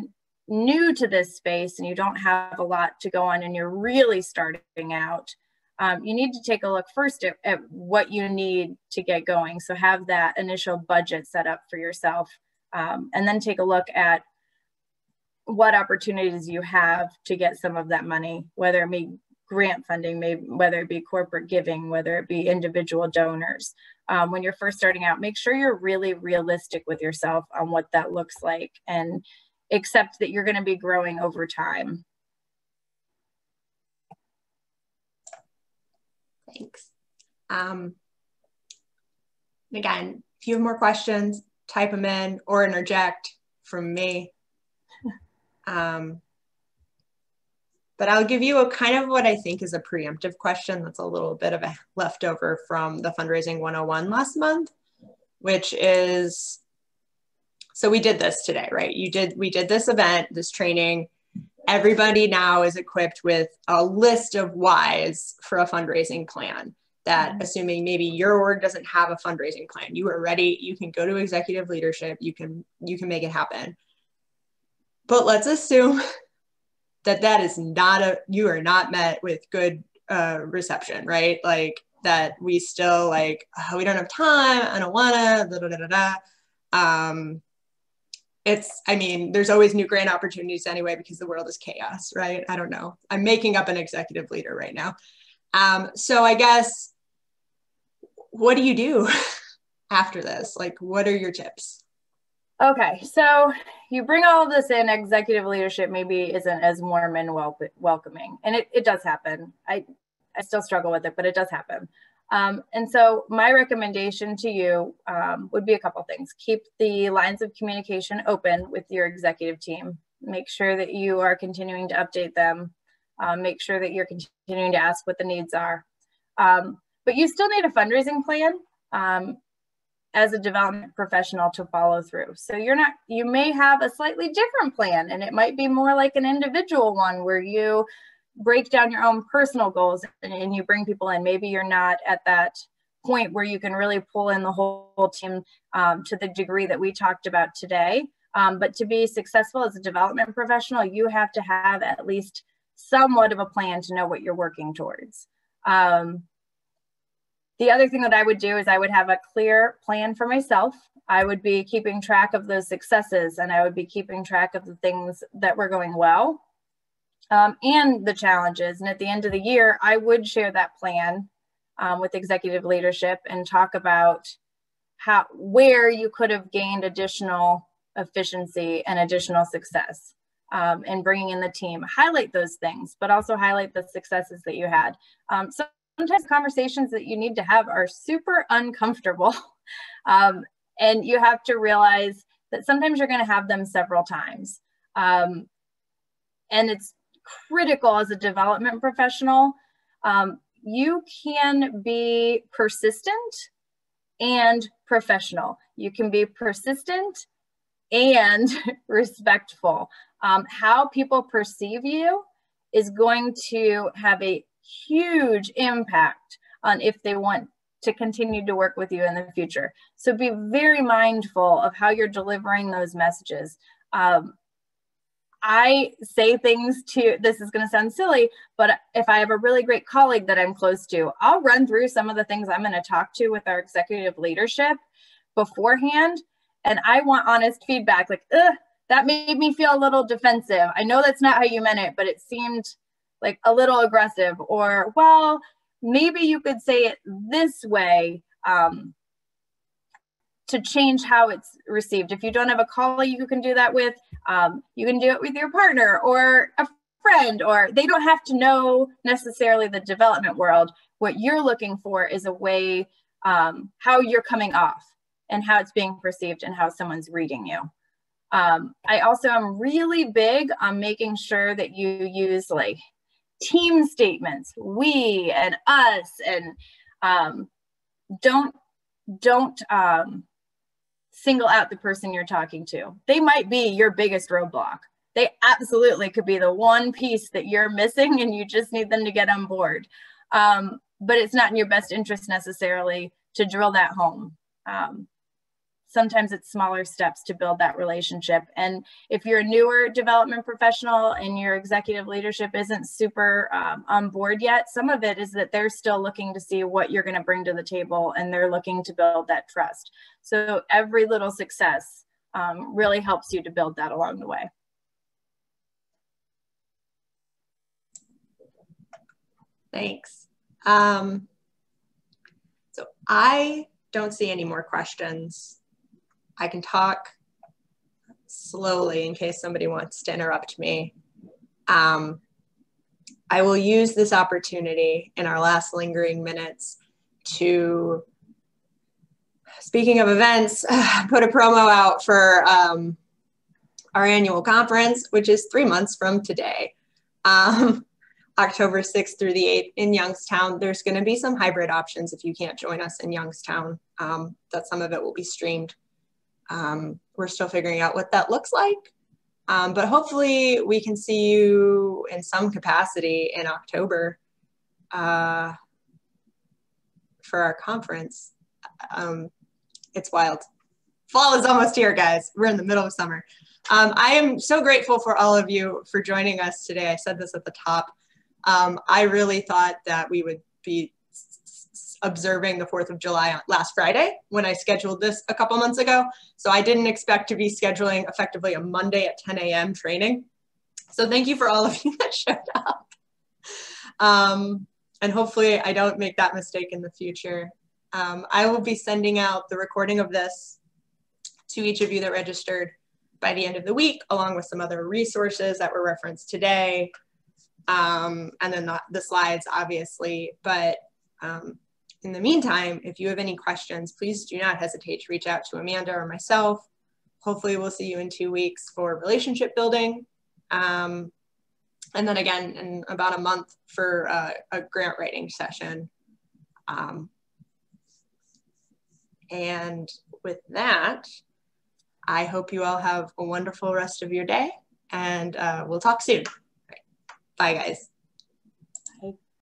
new to this space and you don't have a lot to go on and you're really starting out, you need to take a look first at what you need to get going. So have that initial budget set up for yourself, and then take a look at what opportunities you have to get some of that money, whether it be grant funding, maybe whether it be corporate giving, whether it be individual donors. When you're first starting out, make sure you're really realistic with yourself on what that looks like, and accept that you're going to be growing over time. Thanks. Again, if you have more questions, type them in or interject from me. But I'll give you a kind of what I think is a preemptive question that's a little bit of a leftover from the Fundraising 101 last month, which is, so we did this today, right? We did this event, this training. Everybody now is equipped with a list of whys for a fundraising plan that, assuming maybe your org doesn't have a fundraising plan, you are ready, you can go to executive leadership, you can make it happen. But let's assume that is not you are not met with good reception, right? Like that we still like, oh, we don't have time, I don't wanna, da, da, da, da, da. I mean, there's always new grant opportunities anyway, because the world is chaos, right? I don't know. I'm making up an executive leader right now. So I guess, what do you do after this? Like, what are your tips? Okay, so you bring all of this in, executive leadership maybe isn't as warm and welcoming. And it does happen. I still struggle with it, but it does happen. And so my recommendation to you would be a couple things. Keep the lines of communication open with your executive team. Make sure that you are continuing to update them. Make sure that you're continuing to ask what the needs are. But you still need a fundraising plan as a development professional to follow through. So you may have a slightly different plan, and it might be more like an individual one where you break down your own personal goals and you bring people in. Maybe you're not at that point where you can really pull in the whole team to the degree that we talked about today. But to be successful as a development professional, you have to have at least somewhat of a plan to know what you're working towards. The other thing that I would do is I would have a clear plan for myself. I would be keeping track of those successes, and I would be keeping track of the things that were going well and the challenges. And at the end of the year, I would share that plan with executive leadership and talk about where you could have gained additional efficiency and additional success in bringing in the team. Highlight those things, but also highlight the successes that you had. Sometimes conversations that you need to have are super uncomfortable. And you have to realize that sometimes you're going to have them several times. And it's critical as a development professional. You can be persistent and professional. You can be persistent and respectful. How people perceive you is going to have a huge impact on if they want to continue to work with you in the future. So be very mindful of how you're delivering those messages. I say things this is going to sound silly, but if I have a really great colleague that I'm close to, I'll run through some of the things I'm going to talk to with our executive leadership beforehand. And I want honest feedback, like, that made me feel a little defensive. I know that's not how you meant it, but it seemed like a little aggressive. Or, well, maybe you could say it this way to change how it's received. If you don't have a colleague you can do that with, you can do it with your partner or a friend, or they don't have to know necessarily the development world. What you're looking for is a way how you're coming off and how it's being perceived and how someone's reading you. I also am really big on making sure that you use like team statements, we and us, and don't single out the person you're talking to. They might be your biggest roadblock. They absolutely could be the one piece that you're missing and you just need them to get on board. But it's not in your best interest necessarily to drill that home. sometimes it's smaller steps to build that relationship. And if you're a newer development professional and your executive leadership isn't super on board yet, some of it is that they're still looking to see what you're going to bring to the table, and they're looking to build that trust. So every little success really helps you to build that along the way. Thanks. So I don't see any more questions. I can talk slowly in case somebody wants to interrupt me. I will use this opportunity in our last lingering minutes to, speaking of events, put a promo out for our annual conference, which is 3 months from today. October 6th through the 8th in Youngstown. There's going to be some hybrid options if you can't join us in Youngstown, that some of it will be streamed. We're still figuring out what that looks like, but hopefully we can see you in some capacity in October for our conference. It's wild. Fall is almost here, guys. We're in the middle of summer. I am so grateful for all of you for joining us today. I said this at the top. I really thought that we would be observing the 4th of July last Friday when I scheduled this a couple months ago. So I didn't expect to be scheduling effectively a Monday at 10 a.m. training. So thank you for all of you that showed up. And hopefully I don't make that mistake in the future. I will be sending out the recording of this to each of you that registered by the end of the week, along with some other resources that were referenced today. And then the slides, obviously. But in the meantime, if you have any questions, please do not hesitate to reach out to Amanda or myself. Hopefully we'll see you in 2 weeks for relationship building. And then again, in about a month for a grant writing session. And with that, I hope you all have a wonderful rest of your day, and we'll talk soon. Bye, guys.